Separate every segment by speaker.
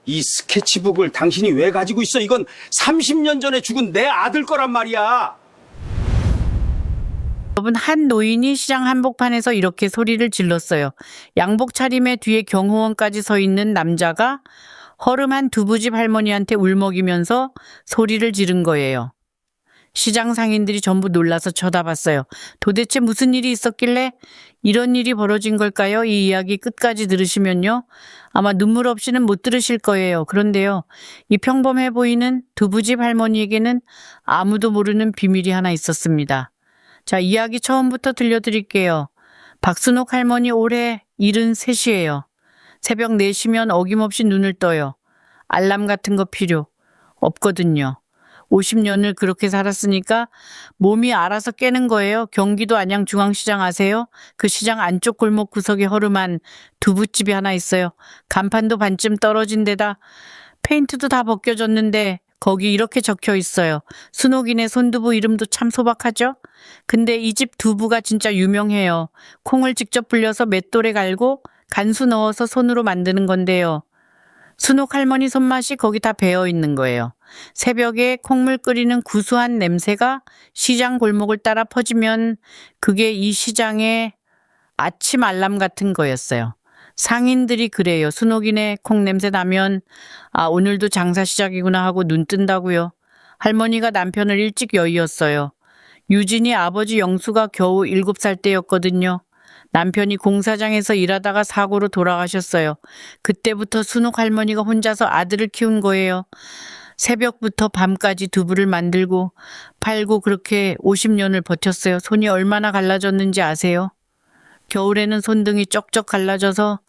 Speaker 1: 이 스케치북을 당신이 왜 가지고 있어? 이건 30년 전에 죽은 내 아들 거란 말이야.
Speaker 2: 여러분, 한 노인이 시장 한복판에서 이렇게 소리를 질렀어요. 양복 차림에 뒤에 경호원까지 서 있는 남자가 허름한 두부집 할머니한테 울먹이면서 소리를 지른 거예요. 시장 상인들이 전부 놀라서 쳐다봤어요. 도대체 무슨 일이 있었길래 이런 일이 벌어진 걸까요? 이 이야기 끝까지 들으시면요, 아마 눈물 없이는 못 들으실 거예요. 그런데요, 이 평범해 보이는 두부집 할머니에게는 아무도 모르는 비밀이 하나 있었습니다. 자, 이야기 처음부터 들려드릴게요. 박순옥 할머니 올해 73이에요. 새벽 4시면 어김없이 눈을 떠요. 알람 같은 거 필요 없거든요. 50년을 그렇게 살았으니까 몸이 알아서 깨는 거예요. 경기도 안양 중앙시장 아세요? 그 시장 안쪽 골목 구석에 허름한 두부집이 하나 있어요. 간판도 반쯤 떨어진 데다 페인트도 다 벗겨졌는데 거기 이렇게 적혀 있어요. 순옥이네 손두부. 이름도 참 소박하죠? 근데 이 집 두부가 진짜 유명해요. 콩을 직접 불려서 맷돌에 갈고 간수 넣어서 손으로 만드는 건데요. 순옥 할머니 손맛이 거기 다 배어 있는 거예요. 새벽에 콩물 끓이는 구수한 냄새가 시장 골목을 따라 퍼지면 그게 이 시장의 아침 알람 같은 거였어요. 상인들이 그래요. 순옥이네 콩 냄새 나면 아, 오늘도 장사 시작이구나 하고 눈 뜬다고요. 할머니가 남편을 일찍 여의었어요. 유진이 아버지 영수가 겨우 7살 때였거든요. 남편이 공사장에서 일하다가 사고로 돌아가셨어요. 그때부터 순옥 할머니가 혼자서 아들을 키운 거예요. 새벽부터 밤까지 두부를 만들고 팔고 그렇게 50년을 버텼어요. 손이 얼마나 갈라졌는지 아세요? 겨울에는 손등이 쩍쩍 갈라져서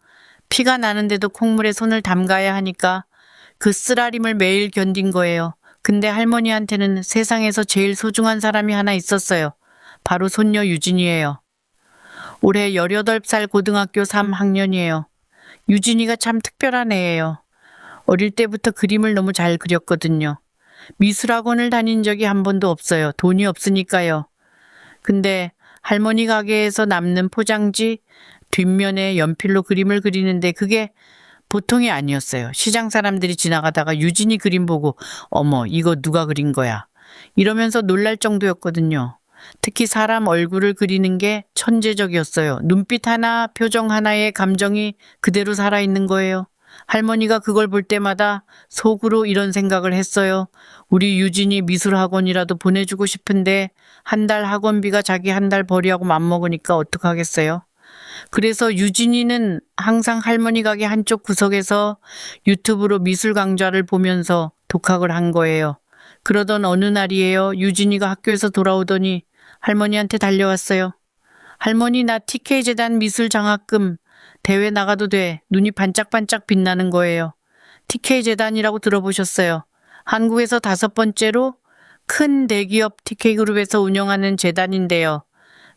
Speaker 2: 피가 나는데도 콩물에 손을 담가야 하니까 그 쓰라림을 매일 견딘 거예요. 근데 할머니한테는 세상에서 제일 소중한 사람이 하나 있었어요. 바로 손녀 유진이에요. 올해 18살 고등학교 3학년이에요. 유진이가 참 특별한 애예요. 어릴 때부터 그림을 너무 잘 그렸거든요. 미술학원을 다닌 적이 한 번도 없어요. 돈이 없으니까요. 근데 할머니 가게에서 남는 포장지 뒷면에 연필로 그림을 그리는데 그게 보통이 아니었어요. 시장 사람들이 지나가다가 유진이 그림 보고 어머, 이거 누가 그린 거야? 이러면서 놀랄 정도였거든요. 특히 사람 얼굴을 그리는 게 천재적이었어요. 눈빛 하나, 표정 하나에 감정이 그대로 살아있는 거예요. 할머니가 그걸 볼 때마다 속으로 이런 생각을 했어요. 우리 유진이 미술학원이라도 보내주고 싶은데 한 달 학원비가 자기 한 달 벌이하고 맞먹으니까 어떡하겠어요? 그래서 유진이는 항상 할머니 가게 한쪽 구석에서 유튜브로 미술 강좌를 보면서 독학을 한 거예요. 그러던 어느 날이에요. 유진이가 학교에서 돌아오더니 할머니한테 달려왔어요. 할머니, 나 TK재단 미술 장학금 대회 나가도 돼. 눈이 반짝반짝 빛나는 거예요. TK재단이라고 들어보셨어요? 한국에서 5번째로 큰 대기업 TK그룹에서 운영하는 재단인데요.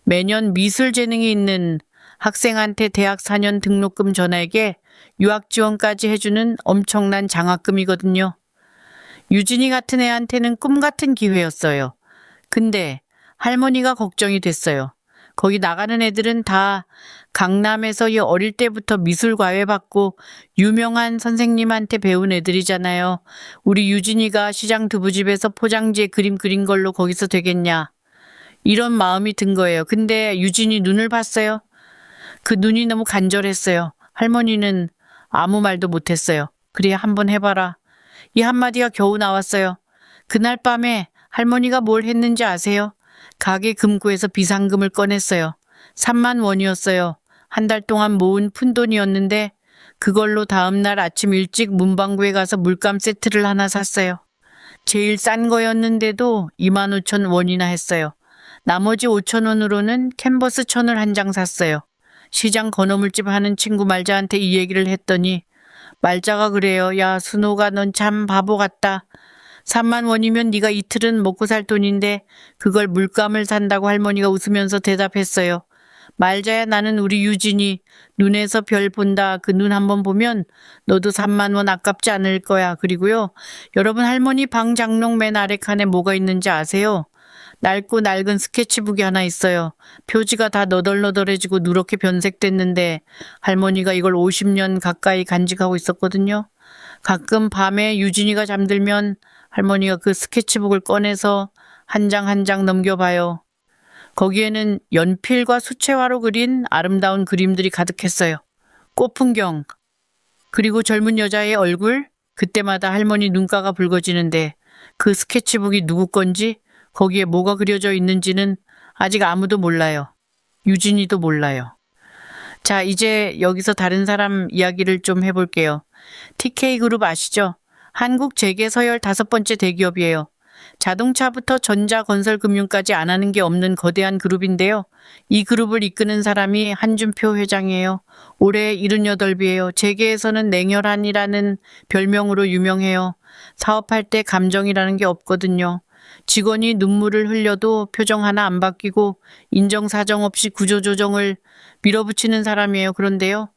Speaker 2: 매년 미술 재능이 있는 학생한테 대학 4년 등록금 전액에 유학 지원까지 해주는 엄청난 장학금이거든요. 유진이 같은 애한테는 꿈 같은 기회였어요. 근데 할머니가 걱정이 됐어요. 거기 나가는 애들은 다 강남에서 어릴 때부터 미술과외 받고 유명한 선생님한테 배운 애들이잖아요. 우리 유진이가 시장 두부집에서 포장지에 그림 그린 걸로 거기서 되겠냐. 이런 마음이 든 거예요. 근데 유진이 눈을 봤어요. 그 눈이 너무 간절했어요. 할머니는 아무 말도 못했어요. 그래, 한번 해봐라. 이 한마디가 겨우 나왔어요. 그날 밤에 할머니가 뭘 했는지 아세요? 가게 금고에서 비상금을 꺼냈어요. 3만 원이었어요. 한 달 동안 모은 푼돈이었는데 그걸로 다음날 아침 일찍 문방구에 가서 물감 세트를 하나 샀어요. 제일 싼 거였는데도 25,000원이나 했어요. 나머지 5,000원으로는 캔버스 천을 한 장 샀어요. 시장 건어물집 하는 친구 말자한테 이 얘기를 했더니 말자가 그래요. 야, 순호가 넌 참 바보 같다. 3만 원이면 네가 이틀은 먹고 살 돈인데 그걸 물감을 산다고 할머니가 웃으면서 대답했어요. 말자야, 나는 우리 유진이 눈에서 별 본다. 그 눈 한번 보면 너도 3만 원 아깝지 않을 거야. 그리고요, 여러분, 할머니 방 장롱 맨 아래 칸에 뭐가 있는지 아세요? 낡고 낡은 스케치북이 하나 있어요. 표지가 다 너덜너덜해지고 누렇게 변색됐는데 할머니가 이걸 50년 가까이 간직하고 있었거든요. 가끔 밤에 유진이가 잠들면 할머니가 그 스케치북을 꺼내서 한 장 한 장 넘겨봐요. 거기에는 연필과 수채화로 그린 아름다운 그림들이 가득했어요. 꽃풍경, 그리고 젊은 여자의 얼굴, 그때마다 할머니 눈가가 붉어지는데 그 스케치북이 누구 건지, 거기에 뭐가 그려져 있는지는 아직 아무도 몰라요. 유진이도 몰라요. 자, 이제 여기서 다른 사람 이야기를 좀 해볼게요. TK그룹 아시죠? 한국 재계 서열 5번째 대기업이에요. 자동차부터 전자, 건설, 금융까지 안 하는 게 없는 거대한 그룹인데요. 이 그룹을 이끄는 사람이 한준표 회장이에요. 올해 78이에요. 재계에서는 냉혈한이라는 별명으로 유명해요. 사업할 때 감정이라는 게 없거든요. 직원이 눈물을 흘려도 표정 하나 안 바뀌고 인정사정 없이 구조조정을 밀어붙이는 사람이에요. 그런데요,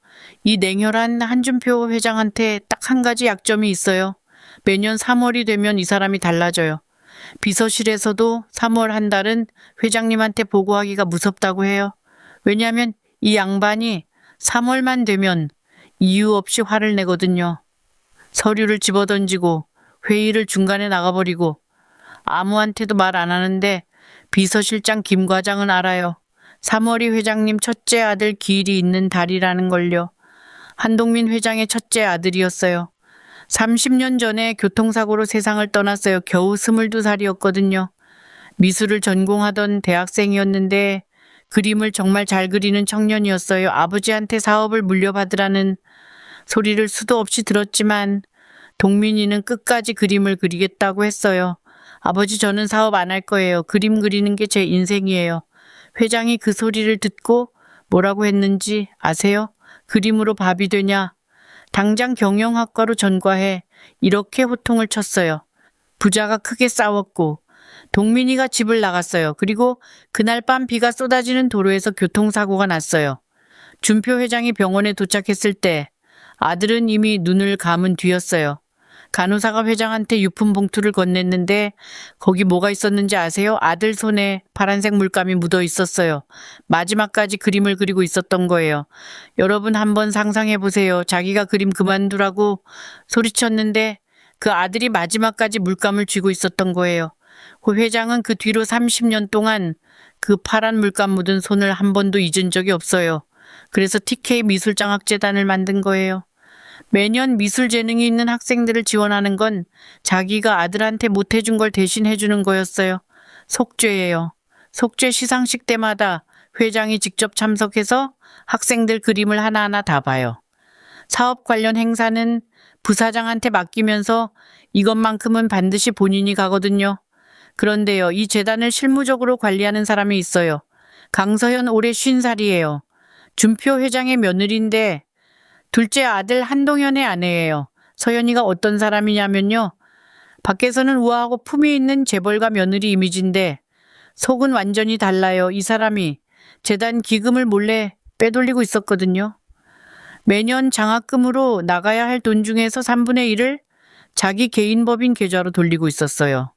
Speaker 2: 이 냉혈한 한준표 회장한테 딱 한 가지 약점이 있어요. 매년 3월이 되면 이 사람이 달라져요. 비서실에서도 3월 한 달은 회장님한테 보고하기가 무섭다고 해요. 왜냐하면 이 양반이 3월만 되면 이유 없이 화를 내거든요. 서류를 집어던지고 회의를 중간에 나가버리고 아무한테도 말 안 하는데 비서실장 김 과장은 알아요. 3월이 회장님 첫째 아들 기일이 있는 달이라는 걸요. 한동민 회장의 첫째 아들이었어요. 30년 전에 교통사고로 세상을 떠났어요. 겨우 22살이었거든요. 미술을 전공하던 대학생이었는데 그림을 정말 잘 그리는 청년이었어요. 아버지한테 사업을 물려받으라는 소리를 수도 없이 들었지만 동민이는 끝까지 그림을 그리겠다고 했어요. 아버지, 저는 사업 안 할 거예요. 그림 그리는 게 제 인생이에요. 회장이 그 소리를 듣고 뭐라고 했는지 아세요? 그림으로 밥이 되냐? 당장 경영학과로 전과해. 이렇게 호통을 쳤어요. 부자가 크게 싸웠고 동민이가 집을 나갔어요. 그리고 그날 밤 비가 쏟아지는 도로에서 교통사고가 났어요. 준표 회장이 병원에 도착했을 때 아들은 이미 눈을 감은 뒤였어요. 간호사가 회장한테 유품 봉투를 건넸는데 거기 뭐가 있었는지 아세요? 아들 손에 파란색 물감이 묻어 있었어요. 마지막까지 그림을 그리고 있었던 거예요. 여러분 한번 상상해 보세요. 자기가 그림 그만두라고 소리쳤는데 그 아들이 마지막까지 물감을 쥐고 있었던 거예요. 그 회장은 그 뒤로 30년 동안 그 파란 물감 묻은 손을 한 번도 잊은 적이 없어요. 그래서 TK 미술장학재단을 만든 거예요. 매년 미술 재능이 있는 학생들을 지원하는 건 자기가 아들한테 못해준 걸 대신 해주는 거였어요. 속죄예요. 속죄 시상식 때마다 회장이 직접 참석해서 학생들 그림을 하나하나 다 봐요. 사업 관련 행사는 부사장한테 맡기면서 이것만큼은 반드시 본인이 가거든요. 그런데요, 이 재단을 실무적으로 관리하는 사람이 있어요. 강서현 올해 50살이에요. 준표 회장의 며느리인데 둘째 아들 한동현의 아내예요. 서연이가 어떤 사람이냐면요, 밖에서는 우아하고 품위 있는 재벌가 며느리 이미지인데 속은 완전히 달라요. 이 사람이 재단 기금을 몰래 빼돌리고 있었거든요. 매년 장학금으로 나가야 할 돈 중에서 3분의 1을 자기 개인 법인 계좌로 돌리고 있었어요.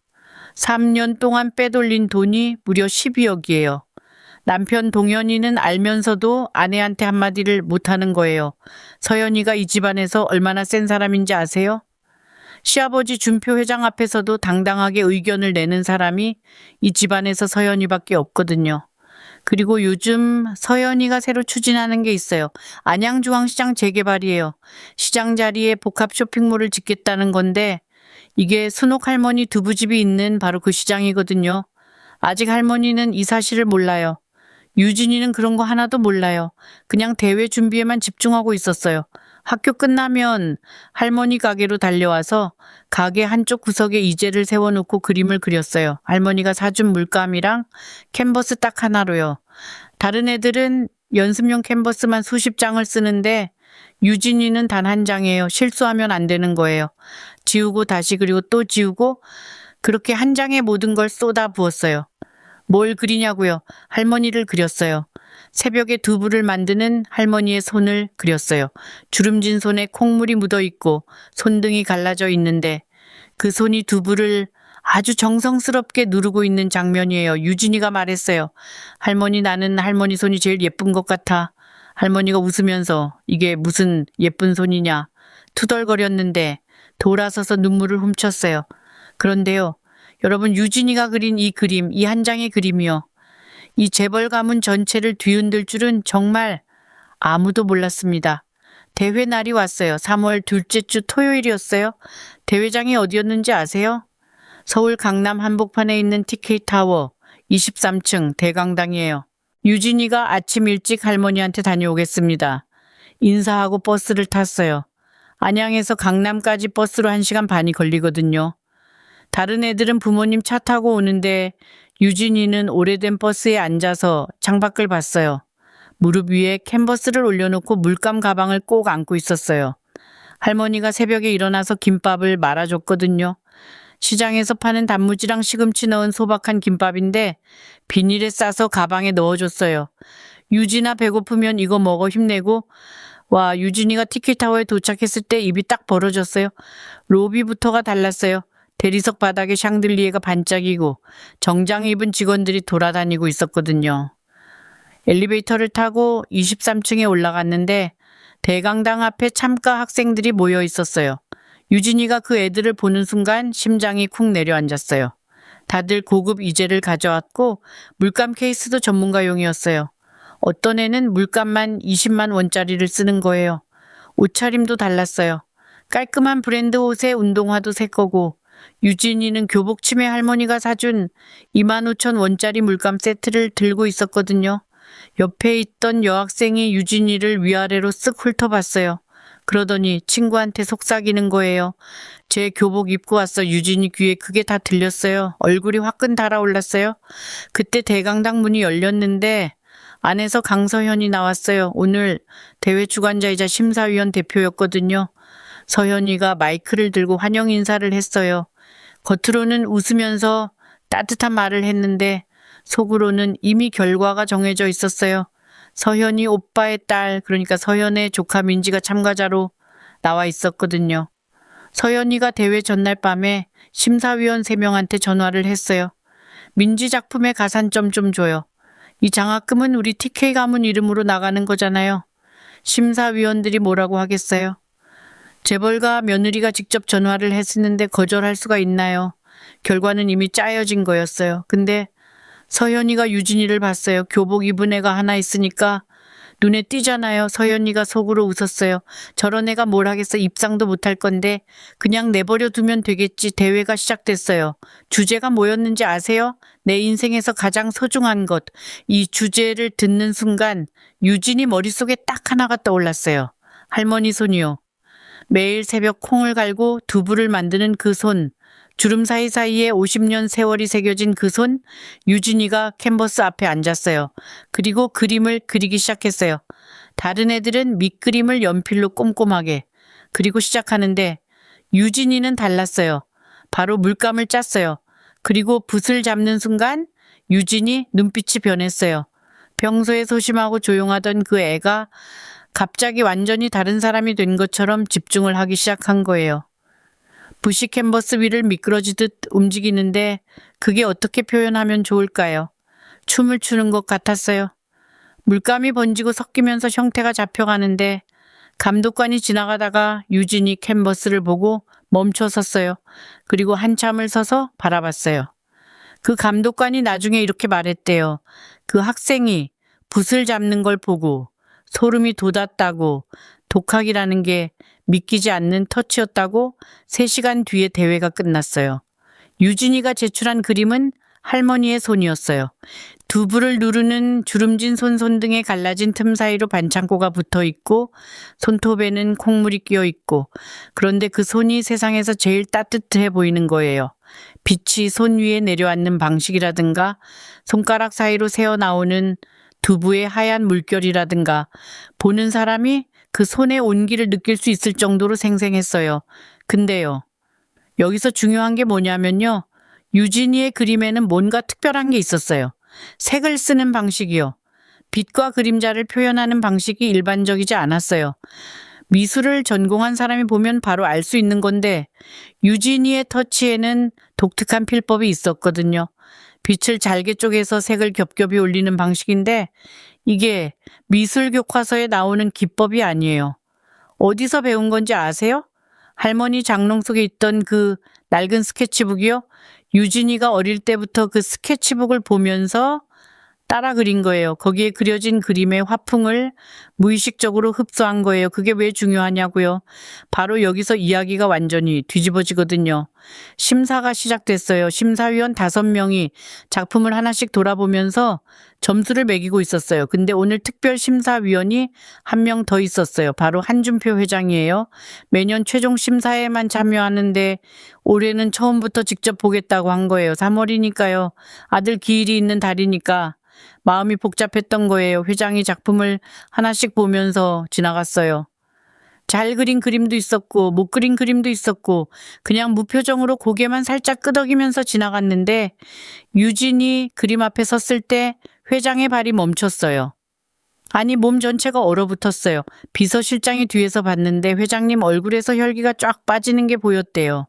Speaker 2: 3년 동안 빼돌린 돈이 무려 12억이에요. 남편 동현이는 알면서도 아내한테 한마디를 못하는 거예요. 서연이가 이 집안에서 얼마나 센 사람인지 아세요? 시아버지 준표 회장 앞에서도 당당하게 의견을 내는 사람이 이 집안에서 서연이밖에 없거든요. 그리고 요즘 서연이가 새로 추진하는 게 있어요. 안양중앙시장 재개발이에요. 시장 자리에 복합 쇼핑몰을 짓겠다는 건데 이게 순옥 할머니 두부집이 있는 바로 그 시장이거든요. 아직 할머니는 이 사실을 몰라요. 유진이는 그런 거 하나도 몰라요. 그냥 대회 준비에만 집중하고 있었어요. 학교 끝나면 할머니 가게로 달려와서 가게 한쪽 구석에 이젤을 세워놓고 그림을 그렸어요. 할머니가 사준 물감이랑 캔버스 딱 하나로요. 다른 애들은 연습용 캔버스만 수십 장을 쓰는데 유진이는 단 한 장이에요. 실수하면 안 되는 거예요. 지우고 다시 그리고 또 지우고 그렇게 한 장에 모든 걸 쏟아 부었어요. 뭘 그리냐고요? 할머니를 그렸어요. 새벽에 두부를 만드는 할머니의 손을 그렸어요. 주름진 손에 콩물이 묻어 있고 손등이 갈라져 있는데 그 손이 두부를 아주 정성스럽게 누르고 있는 장면이에요. 유진이가 말했어요. 할머니, 나는 할머니 손이 제일 예쁜 것 같아. 할머니가 웃으면서 이게 무슨 예쁜 손이냐 투덜거렸는데 돌아서서 눈물을 훔쳤어요. 그런데요, 여러분, 유진이가 그린 이 그림, 이 한 장의 그림이요. 이 재벌 가문 전체를 뒤흔들 줄은 정말 아무도 몰랐습니다. 대회 날이 왔어요. 3월 둘째 주 토요일이었어요. 대회장이 어디였는지 아세요? 서울 강남 한복판에 있는 TK타워 23층 대강당이에요. 유진이가 아침 일찍 할머니한테 다녀오겠습니다. 인사하고 버스를 탔어요. 안양에서 강남까지 버스로 1시간 반이 걸리거든요. 다른 애들은 부모님 차 타고 오는데 유진이는 오래된 버스에 앉아서 창밖을 봤어요. 무릎 위에 캔버스를 올려놓고 물감 가방을 꼭 안고 있었어요. 할머니가 새벽에 일어나서 김밥을 말아줬거든요. 시장에서 파는 단무지랑 시금치 넣은 소박한 김밥인데 비닐에 싸서 가방에 넣어줬어요. 유진아, 배고프면 이거 먹어, 힘내고. 와, 유진이가 티켓타워에 도착했을 때 입이 딱 벌어졌어요. 로비부터가 달랐어요. 대리석 바닥에 샹들리에가 반짝이고 정장 입은 직원들이 돌아다니고 있었거든요. 엘리베이터를 타고 23층에 올라갔는데 대강당 앞에 참가 학생들이 모여 있었어요. 유진이가 그 애들을 보는 순간 심장이 쿵 내려앉았어요. 다들 고급 이젤을 가져왔고 물감 케이스도 전문가용이었어요. 어떤 애는 물감만 20만 원짜리를 쓰는 거예요. 옷차림도 달랐어요. 깔끔한 브랜드 옷에 운동화도 새 거고, 유진이는 교복 치매 할머니가 사준 25,000원짜리 물감 세트를 들고 있었거든요. 옆에 있던 여학생이 유진이를 위아래로 쓱 훑어봤어요. 그러더니 친구한테 속삭이는 거예요. 제 교복 입고 왔어. 유진이 귀에 그게 다 들렸어요. 얼굴이 화끈 달아올랐어요. 그때 대강당 문이 열렸는데 안에서 강서현이 나왔어요. 오늘 대회 주관자이자 심사위원 대표였거든요. 서현이가 마이크를 들고 환영 인사를 했어요. 겉으로는 웃으면서 따뜻한 말을 했는데 속으로는 이미 결과가 정해져 있었어요. 서현이 오빠의 딸, 그러니까 서현의 조카 민지가 참가자로 나와 있었거든요. 서현이가 대회 전날 밤에 심사위원 3명한테 전화를 했어요. 민지 작품의 가산점 좀 줘요. 이 장학금은 우리 TK 가문 이름으로 나가는 거잖아요. 심사위원들이 뭐라고 하겠어요? 재벌가 며느리가 직접 전화를 했었는데 거절할 수가 있나요? 결과는 이미 짜여진 거였어요. 근데 서현이가 유진이를 봤어요. 교복 입은 애가 하나 있으니까 눈에 띄잖아요. 서현이가 속으로 웃었어요. 저런 애가 뭘 하겠어. 입상도 못할 건데 그냥 내버려 두면 되겠지. 대회가 시작됐어요. 주제가 뭐였는지 아세요? 내 인생에서 가장 소중한 것. 이 주제를 듣는 순간 유진이 머릿속에 딱 하나가 떠올랐어요. 할머니 손이요. 매일 새벽 콩을 갈고 두부를 만드는 그 손. 주름 사이사이에 50년 세월이 새겨진 그 손, 유진이가 캔버스 앞에 앉았어요. 그리고 그림을 그리기 시작했어요. 다른 애들은 밑그림을 연필로 꼼꼼하게 그리고 시작하는데 유진이는 달랐어요. 바로 물감을 짰어요. 그리고 붓을 잡는 순간 유진이 눈빛이 변했어요. 평소에 소심하고 조용하던 그 애가 갑자기 완전히 다른 사람이 된 것처럼 집중을 하기 시작한 거예요. 붓이 캔버스 위를 미끄러지듯 움직이는데 그게 어떻게 표현하면 좋을까요? 춤을 추는 것 같았어요. 물감이 번지고 섞이면서 형태가 잡혀가는데 감독관이 지나가다가 유진이 캔버스를 보고 멈춰 섰어요. 그리고 한참을 서서 바라봤어요. 그 감독관이 나중에 이렇게 말했대요. 그 학생이 붓을 잡는 걸 보고 소름이 돋았다고, 독학이라는 게 믿기지 않는 터치였다고. 3시간 뒤에 대회가 끝났어요. 유진이가 제출한 그림은 할머니의 손이었어요. 두부를 누르는 주름진 손등에 갈라진 틈 사이로 반창고가 붙어 있고 손톱에는 콩물이 끼어 있고, 그런데 그 손이 세상에서 제일 따뜻해 보이는 거예요. 빛이 손 위에 내려앉는 방식이라든가 손가락 사이로 새어나오는 두부의 하얀 물결이라든가 보는 사람이 그 손의 온기를 느낄 수 있을 정도로 생생했어요. 근데요, 여기서 중요한 게 뭐냐면요. 유진이의 그림에는 뭔가 특별한 게 있었어요. 색을 쓰는 방식이요. 빛과 그림자를 표현하는 방식이 일반적이지 않았어요. 미술을 전공한 사람이 보면 바로 알 수 있는 건데 유진이의 터치에는 독특한 필법이 있었거든요. 빛을 잘게 쪼개서 색을 겹겹이 올리는 방식인데 이게 미술 교과서에 나오는 기법이 아니에요. 어디서 배운 건지 아세요? 할머니 장롱 속에 있던 그 낡은 스케치북이요. 유진이가 어릴 때부터 그 스케치북을 보면서 따라 그린 거예요. 거기에 그려진 그림의 화풍을 무의식적으로 흡수한 거예요. 그게 왜 중요하냐고요. 바로 여기서 이야기가 완전히 뒤집어지거든요. 심사가 시작됐어요. 심사위원 5명이 작품을 하나씩 돌아보면서 점수를 매기고 있었어요. 근데 오늘 특별 심사위원이 한 명 더 있었어요. 바로 한준표 회장이에요. 매년 최종 심사에만 참여하는데 올해는 처음부터 직접 보겠다고 한 거예요. 3월이니까요. 아들 기일이 있는 달이니까. 마음이 복잡했던 거예요. 회장이 작품을 하나씩 보면서 지나갔어요. 잘 그린 그림도 있었고 못 그린 그림도 있었고 그냥 무표정으로 고개만 살짝 끄덕이면서 지나갔는데 유진이 그림 앞에 섰을 때 회장의 발이 멈췄어요. 아니 몸 전체가 얼어붙었어요. 비서실장이 뒤에서 봤는데 회장님 얼굴에서 혈기가 쫙 빠지는 게 보였대요.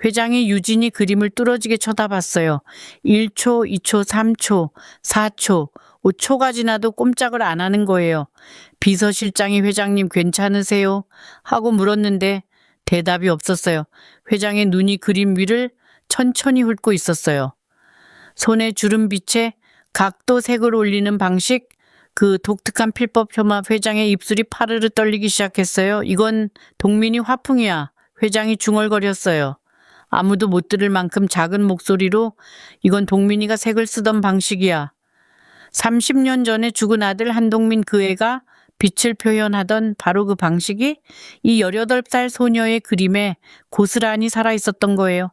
Speaker 2: 회장이 유진이 그림을 뚫어지게 쳐다봤어요. 1초, 2초, 3초, 4초, 5초가 지나도 꼼짝을 안 하는 거예요. 비서실장이 회장님 괜찮으세요? 하고 물었는데 대답이 없었어요. 회장의 눈이 그림 위를 천천히 훑고 있었어요. 손에 주름빛에 각도 색을 올리는 방식, 그 독특한 필법 혐압 회장의 입술이 파르르 떨리기 시작했어요. 이건 동민이 화풍이야. 회장이 중얼거렸어요. 아무도 못 들을 만큼 작은 목소리로 이건 동민이가 색을 쓰던 방식이야. 30년 전에 죽은 아들 한동민 그 애가 빛을 표현하던 바로 그 방식이 이 18살 소녀의 그림에 고스란히 살아있었던 거예요.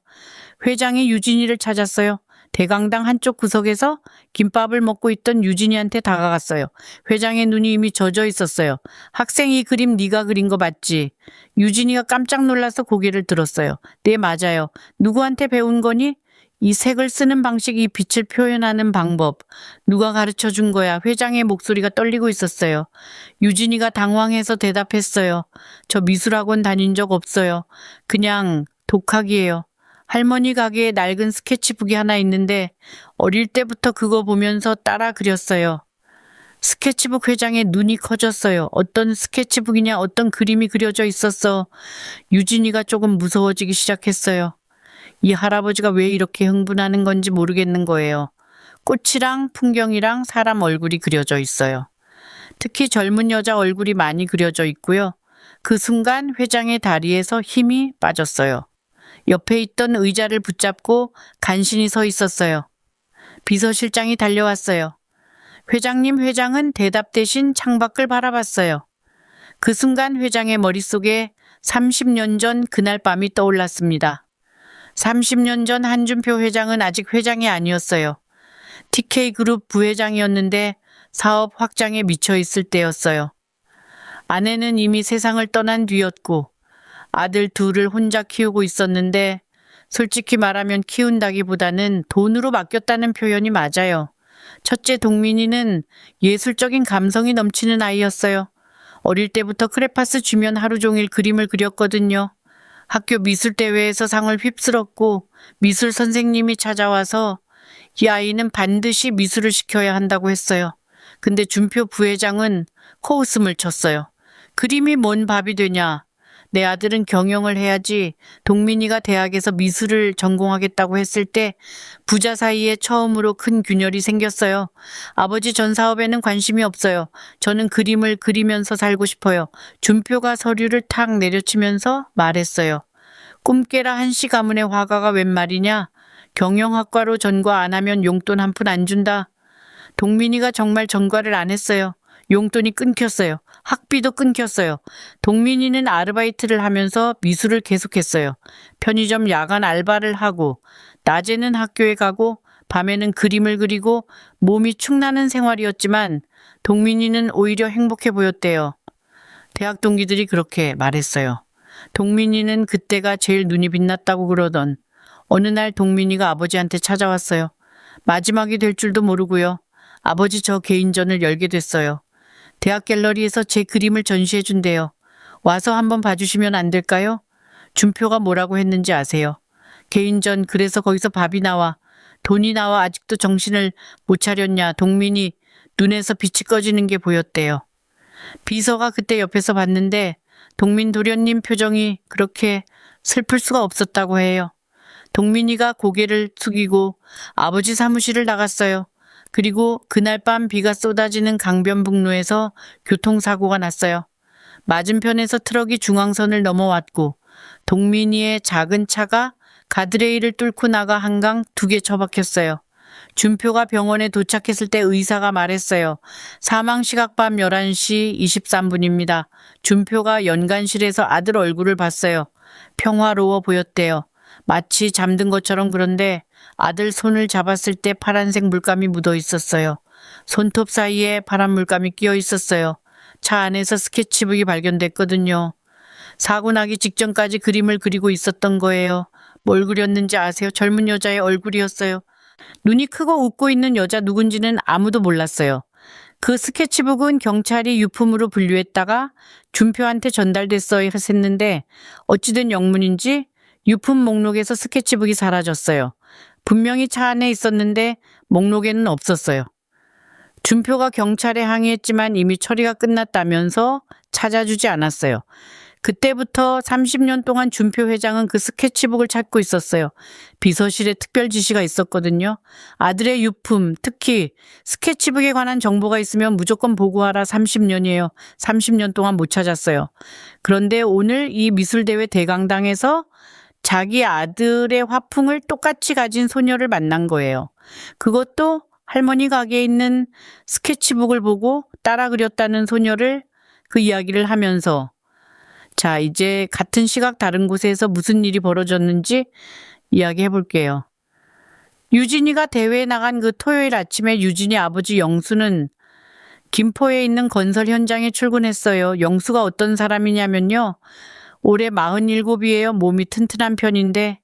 Speaker 2: 회장이 유진이를 찾았어요. 대강당 한쪽 구석에서 김밥을 먹고 있던 유진이한테 다가갔어요. 회장의 눈이 이미 젖어 있었어요. 학생이 이 그림 네가 그린 거 맞지? 유진이가 깜짝 놀라서 고개를 들었어요. 네, 맞아요. 누구한테 배운 거니? 이 색을 쓰는 방식, 이 빛을 표현하는 방법. 누가 가르쳐 준 거야? 회장의 목소리가 떨리고 있었어요. 유진이가 당황해서 대답했어요. 저 미술학원 다닌 적 없어요. 그냥 독학이에요. 할머니 가게에 낡은 스케치북이 하나 있는데 어릴 때부터 그거 보면서 따라 그렸어요. 스케치북 회장의 눈이 커졌어요. 어떤 스케치북이냐, 어떤 그림이 그려져 있었어. 유진이가 조금 무서워지기 시작했어요. 이 할아버지가 왜 이렇게 흥분하는 건지 모르겠는 거예요. 꽃이랑 풍경이랑 사람 얼굴이 그려져 있어요. 특히 젊은 여자 얼굴이 많이 그려져 있고요. 그 순간 회장의 다리에서 힘이 빠졌어요. 옆에 있던 의자를 붙잡고 간신히 서 있었어요. 비서실장이 달려왔어요. 회장은 대답 대신 창밖을 바라봤어요. 그 순간 회장의 머릿속에 30년 전 그날 밤이 떠올랐습니다. 30년 전 한준표 회장은 아직 회장이 아니었어요. TK그룹 부회장이었는데 사업 확장에 미쳐 있을 때였어요. 아내는 이미 세상을 떠난 뒤였고 아들 둘을 혼자 키우고 있었는데 솔직히 말하면 키운다기보다는 돈으로 맡겼다는 표현이 맞아요. 첫째 동민이는 예술적인 감성이 넘치는 아이였어요. 어릴 때부터 크레파스 주면 하루 종일 그림을 그렸거든요. 학교 미술대회에서 상을 휩쓸었고 미술 선생님이 찾아와서 이 아이는 반드시 미술을 시켜야 한다고 했어요. 근데 준표 부회장은 코웃음을 쳤어요. 그림이 뭔 밥이 되냐. 내 아들은 경영을 해야지. 동민이가 대학에서 미술을 전공하겠다고 했을 때 부자 사이에 처음으로 큰 균열이 생겼어요. 아버지 전 사업에는 관심이 없어요. 저는 그림을 그리면서 살고 싶어요. 준표가 서류를 탁 내려치면서 말했어요. 꿈깨라 한시 가문의 화가가 웬 말이냐. 경영학과로 전과 안 하면 용돈 한 푼 안 준다. 동민이가 정말 전과를 안 했어요. 용돈이 끊겼어요. 학비도 끊겼어요. 동민이는 아르바이트를 하면서 미술을 계속했어요. 편의점 야간 알바를 하고 낮에는 학교에 가고 밤에는 그림을 그리고 몸이 축나는 생활이었지만 동민이는 오히려 행복해 보였대요. 대학 동기들이 그렇게 말했어요. 동민이는 그때가 제일 눈이 빛났다고 그러던 어느 날 동민이가 아버지한테 찾아왔어요. 마지막이 될 줄도 모르고요. 아버지 저 개인전을 열게 됐어요. 대학 갤러리에서 제 그림을 전시해 준대요. 와서 한번 봐주시면 안 될까요? 준표가 뭐라고 했는지 아세요? 개인전 그래서 거기서 밥이 나와. 돈이 나와 아직도 정신을 못 차렸냐. 동민이 눈에서 빛이 꺼지는 게 보였대요. 비서가 그때 옆에서 봤는데 동민 도련님 표정이 그렇게 슬플 수가 없었다고 해요. 동민이가 고개를 숙이고 아버지 사무실을 나갔어요. 그리고 그날 밤 비가 쏟아지는 강변북로에서 교통사고가 났어요. 맞은편에서 트럭이 중앙선을 넘어왔고 동민이의 작은 차가 가드레일을 뚫고 나가 한강 2개 처박혔어요. 준표가 병원에 도착했을 때 의사가 말했어요. 사망 시각 밤 11시 23분입니다. 준표가 연간실에서 아들 얼굴을 봤어요. 평화로워 보였대요. 마치 잠든 것처럼. 그런데 아들 손을 잡았을 때 파란색 물감이 묻어 있었어요. 손톱 사이에 파란 물감이 끼어 있었어요. 차 안에서 스케치북이 발견됐거든요. 사고 나기 직전까지 그림을 그리고 있었던 거예요. 뭘 그렸는지 아세요? 젊은 여자의 얼굴이었어요. 눈이 크고 웃고 있는 여자 누군지는 아무도 몰랐어요. 그 스케치북은 경찰이 유품으로 분류했다가 준표한테 전달됐어야 했는데 어찌된 영문인지 유품 목록에서 스케치북이 사라졌어요. 분명히 차 안에 있었는데 목록에는 없었어요. 준표가 경찰에 항의했지만 이미 처리가 끝났다면서 찾아주지 않았어요. 그때부터 30년 동안 준표 회장은 그 스케치북을 찾고 있었어요. 비서실에 특별 지시가 있었거든요. 아들의 유품, 특히 스케치북에 관한 정보가 있으면 무조건 보고하라. 30년이에요. 30년 동안 못 찾았어요. 그런데 오늘 이 미술대회 대강당에서 자기 아들의 화풍을 똑같이 가진 소녀를 만난 거예요. 그것도 할머니 가게에 있는 스케치북을 보고 따라 그렸다는 소녀를 그 이야기를 하면서 자, 이제 같은 시각 다른 곳에서 무슨 일이 벌어졌는지 이야기해 볼게요. 유진이가 대회에 나간 그 토요일 아침에 유진이 아버지 영수는 김포에 있는 건설 현장에 출근했어요. 영수가 어떤 사람이냐면요. 올해 47이에요. 몸이 튼튼한 편인데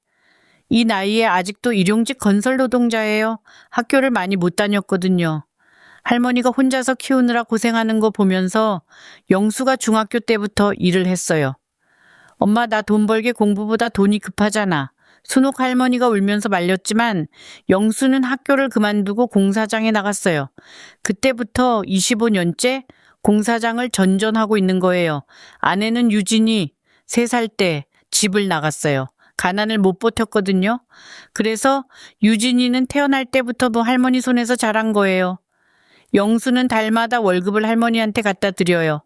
Speaker 2: 이 나이에 아직도 일용직 건설 노동자예요. 학교를 많이 못 다녔거든요. 할머니가 혼자서 키우느라 고생하는 거 보면서 영수가 중학교 때부터 일을 했어요. 엄마, 나 돈 벌게 공부보다 돈이 급하잖아. 순옥 할머니가 울면서 말렸지만 영수는 학교를 그만두고 공사장에 나갔어요. 그때부터 25년째 공사장을 전전하고 있는 거예요. 아내는 유진이 3살 때 집을 나갔어요. 가난을 못 버텼거든요. 그래서 유진이는 태어날 때부터 할머니 손에서 자란 거예요. 영수는 달마다 월급을 할머니한테 갖다 드려요.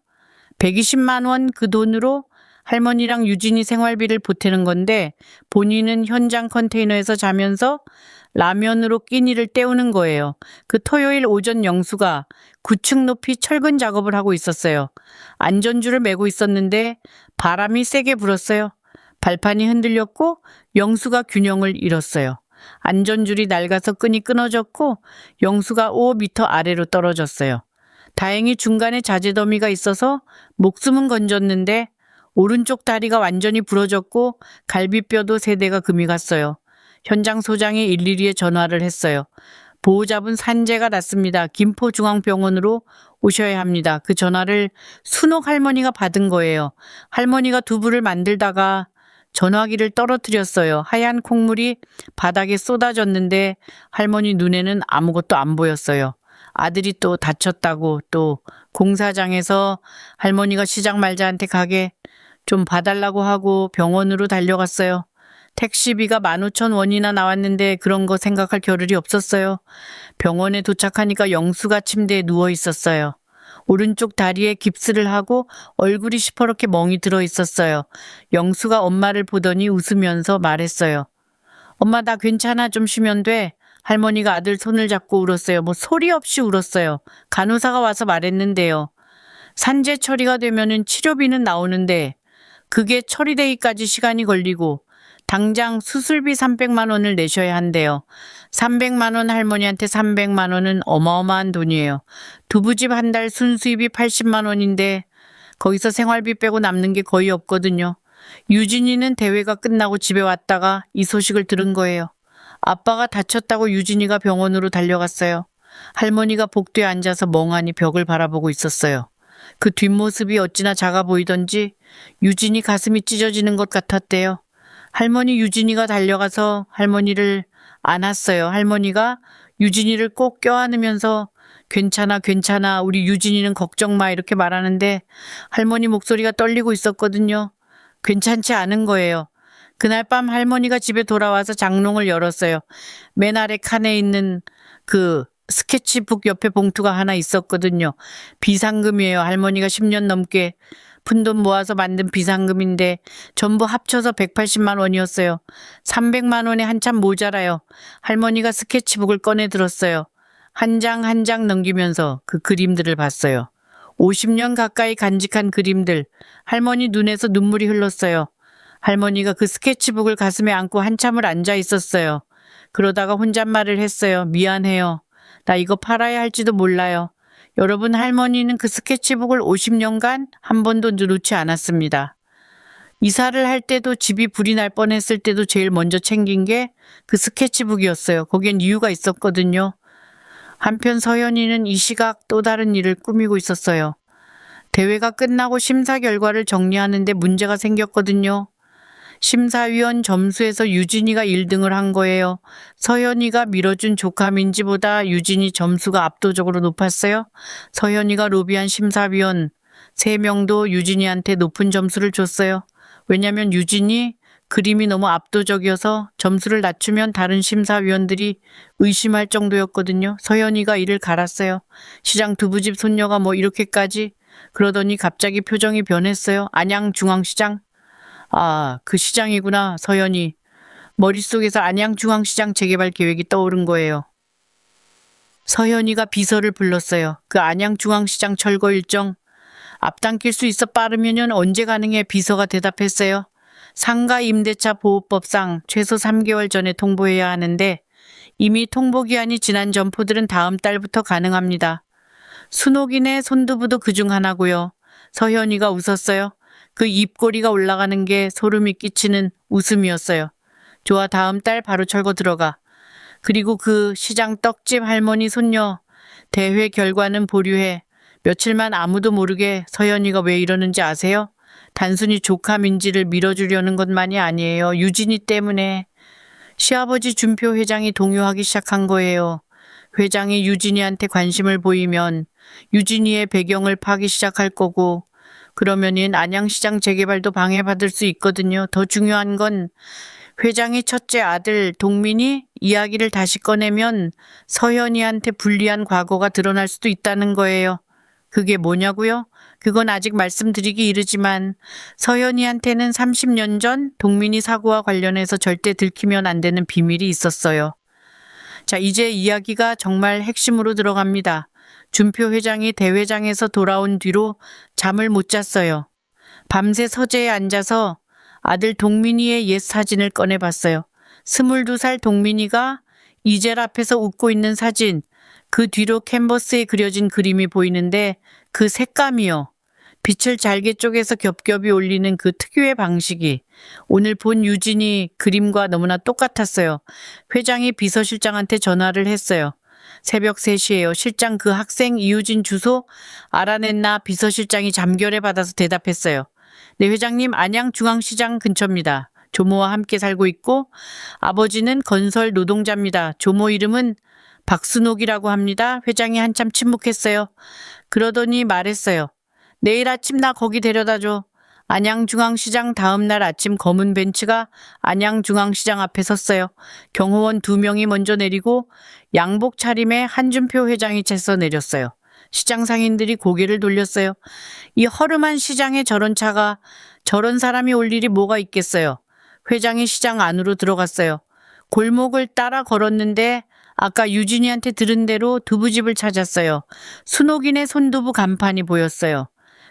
Speaker 2: 120만 원 그 돈으로 할머니랑 유진이 생활비를 보태는 건데 본인은 현장 컨테이너에서 자면서 라면으로 끼니를 때우는 거예요. 그 토요일 오전 영수가 9층 높이 철근 작업을 하고 있었어요. 안전줄을 메고 있었는데 바람이 세게 불었어요. 발판이 흔들렸고 영수가 균형을 잃었어요. 안전줄이 낡아서 끈이 끊어졌고 영수가 5m 아래로 떨어졌어요. 다행히 중간에 자재더미가 있어서 목숨은 건졌는데 오른쪽 다리가 완전히 부러졌고 갈비뼈도 3대가 금이 갔어요. 현장 소장이 112에 전화를 했어요. 보호자분 산재가 났습니다. 김포중앙병원으로 오셔야 합니다. 그 전화를 순옥 할머니가 받은 거예요. 할머니가 두부를 만들다가 전화기를 떨어뜨렸어요. 하얀 콩물이 바닥에 쏟아졌는데 할머니 눈에는 아무것도 안 보였어요. 아들이 또 다쳤다고 또 공사장에서 할머니가 시장 말자한테 가게 좀 봐달라고 하고 병원으로 달려갔어요. 택시비가 15,000원이나 나왔는데 그런 거 생각할 겨를이 없었어요. 병원에 도착하니까 영수가 침대에 누워 있었어요. 오른쪽 다리에 깁스를 하고 얼굴이 시퍼렇게 멍이 들어 있었어요. 영수가 엄마를 보더니 웃으면서 말했어요. 엄마, 나 괜찮아. 좀 쉬면 돼. 할머니가 아들 손을 잡고 울었어요. 뭐 소리 없이 울었어요. 간호사가 와서 말했는데요. 산재 처리가 되면은 치료비는 나오는데 그게 처리되기까지 시간이 걸리고 당장 수술비 300만 원을 내셔야 한대요. 300만 원 할머니한테 300만 원은 어마어마한 돈이에요. 두부집 한 달 순수입이 80만 원인데 거기서 생활비 빼고 남는 게 거의 없거든요. 유진이는 대회가 끝나고 집에 왔다가 이 소식을 들은 거예요. 아빠가 다쳤다고 유진이가 병원으로 달려갔어요. 할머니가 복도에 앉아서 멍하니 벽을 바라보고 있었어요. 그 뒷모습이 어찌나 작아 보이던지 유진이 가슴이 찢어지는 것 같았대요. 할머니 유진이가 달려가서 할머니를 안았어요. 할머니가 유진이를 꼭 껴안으면서 괜찮아, 괜찮아. 우리 유진이는 걱정 마. 이렇게 말하는데 할머니 목소리가 떨리고 있었거든요. 괜찮지 않은 거예요. 그날 밤 할머니가 집에 돌아와서 장롱을 열었어요. 맨 아래 칸에 있는 그 스케치북 옆에 봉투가 하나 있었거든요. 비상금이에요. 할머니가 10년 넘게 푼돈 모아서 만든 비상금인데 전부 합쳐서 180만 원이었어요. 300만 원에 한참 모자라요. 할머니가 스케치북을 꺼내 들었어요. 한 장 한 장 넘기면서 그 그림들을 봤어요. 50년 가까이 간직한 그림들. 할머니 눈에서 눈물이 흘렀어요. 할머니가 그 스케치북을 가슴에 안고 한참을 앉아 있었어요. 그러다가 혼잣말을 했어요. 미안해요. 나 이거 팔아야 할지도 몰라요. 여러분, 할머니는 그 스케치북을 50년간 한 번도 놓지 않았습니다. 이사를 할 때도 집이 불이 날 뻔했을 때도 제일 먼저 챙긴 게 그 스케치북이었어요. 거기엔 이유가 있었거든요. 한편 서연이는 이 시각 또 다른 일을 꾸미고 있었어요. 대회가 끝나고 심사 결과를 정리하는데 문제가 생겼거든요. 심사위원 점수에서 유진이가 1등을 한 거예요. 서연이가 밀어준 조카 민지보다 유진이 점수가 압도적으로 높았어요. 서연이가 로비한 심사위원 3명도 유진이한테 높은 점수를 줬어요. 왜냐면 유진이 그림이 너무 압도적이어서 점수를 낮추면 다른 심사위원들이 의심할 정도였거든요. 서연이가 이를 갈았어요. 시장 두부집 손녀가 뭐 이렇게까지. 그러더니 갑자기 표정이 변했어요. 안양중앙시장. 아, 그 시장이구나. 서연이. 머릿속에서 안양중앙시장 재개발 계획이 떠오른 거예요. 서연이가 비서를 불렀어요. 그 안양중앙시장 철거 일정 앞당길 수 있어 빠르면 언제 가능해? 비서가 대답했어요. 상가 임대차 보호법상 최소 3개월 전에 통보해야 하는데 이미 통보 기한이 지난 점포들은 다음 달부터 가능합니다. 순옥이네 손두부도 그중 하나고요. 서현이가 웃었어요. 그 입꼬리가 올라가는 게 소름이 끼치는 웃음이었어요. 좋아, 다음 달 바로 철거 들어가. 그리고 그 시장 떡집 할머니 손녀 대회 결과는 보류해. 며칠만 아무도 모르게. 서연이가 왜 이러는지 아세요? 단순히 조카 민지를 밀어주려는 것만이 아니에요. 유진이 때문에. 시아버지 준표 회장이 동요하기 시작한 거예요. 회장이 유진이한테 관심을 보이면 유진이의 배경을 파기 시작할 거고, 그러면은 안양시장 재개발도 방해받을 수 있거든요. 더 중요한 건 회장의 첫째 아들 동민이 이야기를 다시 꺼내면 서현이한테 불리한 과거가 드러날 수도 있다는 거예요. 그게 뭐냐고요? 그건 아직 말씀드리기 이르지만 서현이한테는 30년 전 동민이 사고와 관련해서 절대 들키면 안 되는 비밀이 있었어요. 자, 이제 이야기가 정말 핵심으로 들어갑니다. 준표 회장이 대회장에서 돌아온 뒤로 잠을 못 잤어요. 밤새 서재에 앉아서 아들 동민이의 옛 사진을 꺼내봤어요. 22살 동민이가 이젤 앞에서 웃고 있는 사진, 그 뒤로 캔버스에 그려진 그림이 보이는데 그 색감이요. 빛을 잘게 쪼개서 겹겹이 올리는 그 특유의 방식이 오늘 본 유진이 그림과 너무나 똑같았어요. 회장이 비서실장한테 전화를 했어요. 새벽 3시에요. 실장, 그 학생 이유진 주소 알아냈나? 비서실장이 잠결에 받아서 대답했어요. 네, 회장님, 안양중앙시장 근처입니다. 조모와 함께 살고 있고 아버지는 건설 노동자입니다. 조모 이름은 박순옥이라고 합니다. 회장이 한참 침묵했어요. 그러더니 말했어요. 내일 아침 나 거기 데려다줘. 안양중앙시장 다음 날 아침 검은 벤츠가 안양중앙시장 앞에 섰어요. 경호원 2명이 먼저 내리고 양복 차림에 한준표 회장이 채서 내렸어요. 시장 상인들이 고개를 돌렸어요. 이 허름한 시장에 저런 차가, 저런 사람이 올 일이 뭐가 있겠어요. 회장이 시장 안으로 들어갔어요. 골목을 따라 걸었는데 아까 유진이한테 들은 대로 두부집을 찾았어요. 순옥이네 손두부 간판이 보였어요.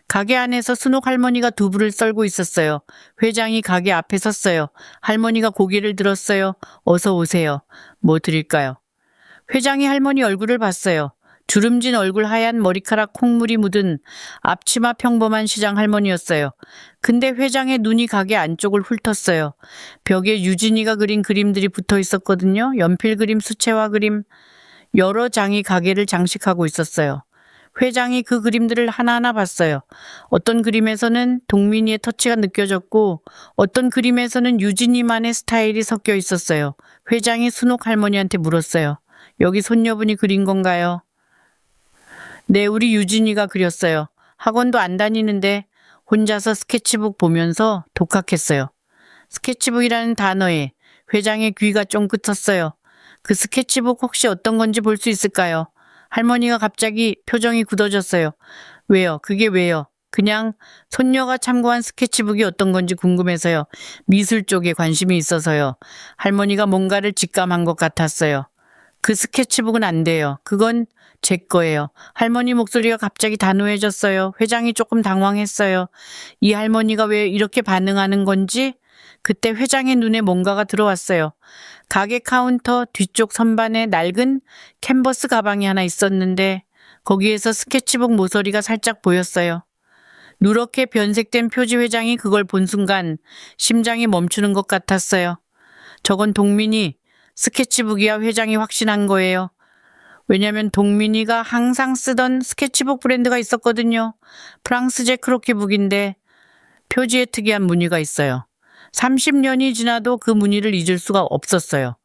Speaker 2: 가게 안에서 순옥 할머니가 두부를 썰고 있었어요. 회장이 가게 앞에 섰어요. 할머니가 고개를 들었어요. 어서 오세요. 뭐 드릴까요? 회장이 할머니 얼굴을 봤어요. 주름진 얼굴, 하얀 머리카락 콩물이 묻은 앞치마 평범한 시장 할머니였어요. 근데 회장의 눈이 가게 안쪽을 훑었어요. 벽에 유진이가 그린 그림들이 붙어 있었거든요. 연필 그림, 수채화 그림, 여러 장이 가게를 장식하고 있었어요. 회장이 그 그림들을 하나하나 봤어요. 어떤 그림에서는 동민이의 터치가 느껴졌고 어떤 그림에서는 유진이만의 스타일이 섞여 있었어요. 회장이 순옥 할머니한테 물었어요. 여기 손녀분이 그린 건가요? 네, 우리 유진이가 그렸어요. 학원도 안 다니는데 혼자서 스케치북 보면서 독학했어요. 스케치북이라는 단어에 회장의 귀가 쫑긋했어요. 그 스케치북 혹시 어떤 건지 볼 수 있을까요? 할머니가 갑자기 표정이 굳어졌어요. 왜요? 그게 왜요? 그냥 손녀가 참고한 스케치북이 어떤 건지 궁금해서요. 미술 쪽에 관심이 있어서요. 할머니가 뭔가를 직감한 것 같았어요. 그 스케치북은 안 돼요. 그건 제 거예요. 할머니 목소리가 갑자기 단호해졌어요. 회장이 조금 당황했어요. 이 할머니가 왜 이렇게 반응하는 건지 그때 회장의 눈에 뭔가가 들어왔어요. 가게 카운터 뒤쪽 선반에 낡은 캔버스 가방이 하나 있었는데 거기에서 스케치북 모서리가 살짝 보였어요. 누렇게 변색된 표지 회장이 그걸 본 순간 심장이 멈추는 것 같았어요. 저건 동민이 스케치북이야 회장이 확신한 거예요. 왜냐면 동민이가 항상 쓰던 스케치북 브랜드가 있었거든요. 프랑스제 크로키북인데 표지에 특이한 무늬가 있어요. 30년이 지나도 그 무늬를 잊을 수가 없었어요.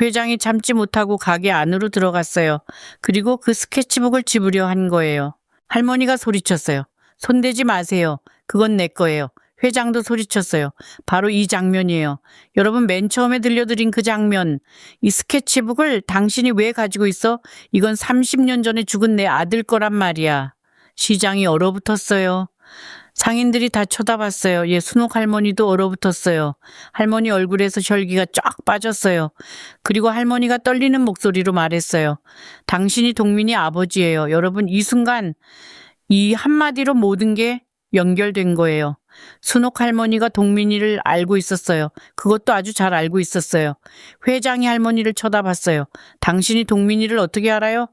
Speaker 2: 회장이 참지 못하고 가게 안으로 들어갔어요. 그리고 그 스케치북을 집으려 한 거예요. 할머니가 소리쳤어요. 손대지 마세요. 그건 내 거예요. 회장도 소리쳤어요. 바로 이 장면이에요. 여러분 맨 처음에 들려드린 그 장면. 이 스케치북을 당신이 왜 가지고 있어? 이건 30년 전에 죽은 내 아들 거란 말이야. 시장이 얼어붙었어요. 상인들이 다 쳐다봤어요. 순옥 할머니도 얼어붙었어요. 할머니 얼굴에서 혈기가 쫙 빠졌어요. 그리고 할머니가 떨리는 목소리로 말했어요. 당신이 동민이 아버지예요. 여러분 이 순간 이 한마디로 모든 게 연결된 거예요. 순옥 할머니가 동민이를 알고 있었어요. 그것도 아주 잘 알고 있었어요. 회장이 할머니를 쳐다봤어요. 당신이 동민이를 어떻게 알아요?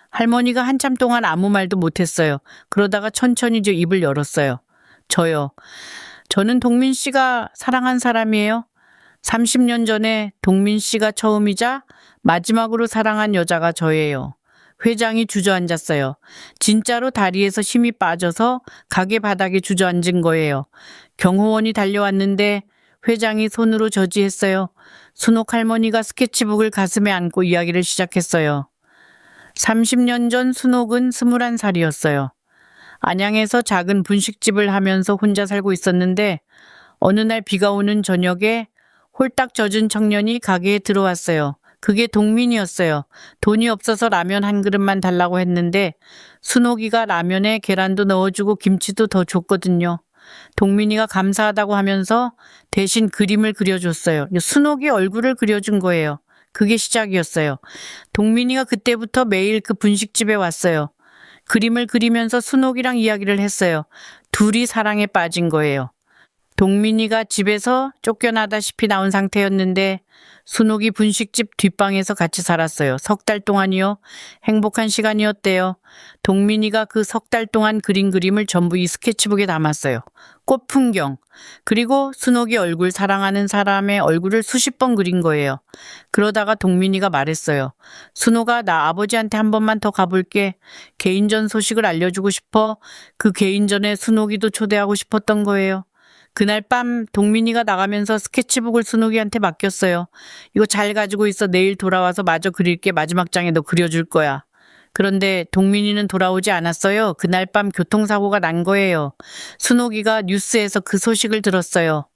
Speaker 2: 할머니가 한참 동안 아무 말도 못했어요. 그러다가 천천히 입을 열었어요. 저요. 저는 동민 씨가 사랑한 사람이에요. 30년 전에 동민 씨가 처음이자 마지막으로 사랑한 여자가 저예요. 회장이 주저앉았어요. 진짜로 다리에서 힘이 빠져서 가게 바닥에 주저앉은 거예요. 경호원이 달려왔는데 회장이 손으로 저지했어요. 순옥 할머니가 스케치북을 가슴에 안고 이야기를 시작했어요. 30년 전 순옥은 21살이었어요. 안양에서 작은 분식집을 하면서 혼자 살고 있었는데 어느 날 비가 오는 저녁에 홀딱 젖은 청년이 가게에 들어왔어요. 그게 동민이었어요. 돈이 없어서 라면 한 그릇만 달라고 했는데 순옥이가 라면에 계란도 넣어주고 김치도 더 줬거든요. 동민이가 감사하다고 하면서 대신 그림을 그려줬어요. 순옥이 얼굴을 그려준 거예요. 그게 시작이었어요. 동민이가 그때부터 매일 그 분식집에 왔어요. 그림을 그리면서 순옥이랑 이야기를 했어요. 둘이 사랑에 빠진 거예요. 동민이가 집에서 쫓겨나다시피 나온 상태였는데 순옥이 분식집 뒷방에서 같이 살았어요. 3달 동안이요. 행복한 시간이었대요. 동민이가 그 3달 동안 그린 그림을 전부 이 스케치북에 담았어요. 꽃 풍경. 그리고 순옥이 얼굴, 사랑하는 사람의 얼굴을 수십 번 그린 거예요. 그러다가 동민이가 말했어요. 순옥아, 나 아버지한테 한 번만 더 가볼게. 개인전 소식을 알려주고 싶어. 그 개인전에 순옥이도 초대하고 싶었던 거예요. 그날 밤 동민이가 나가면서 스케치북을 순옥이한테 맡겼어요. 이거 잘 가지고 있어. 내일 돌아와서 마저 그릴게. 마지막 장에 너 그려줄 거야. 그런데 동민이는 돌아오지 않았어요. 그날 밤 교통사고가 난 거예요. 순옥이가 뉴스에서 그 소식을 들었어요.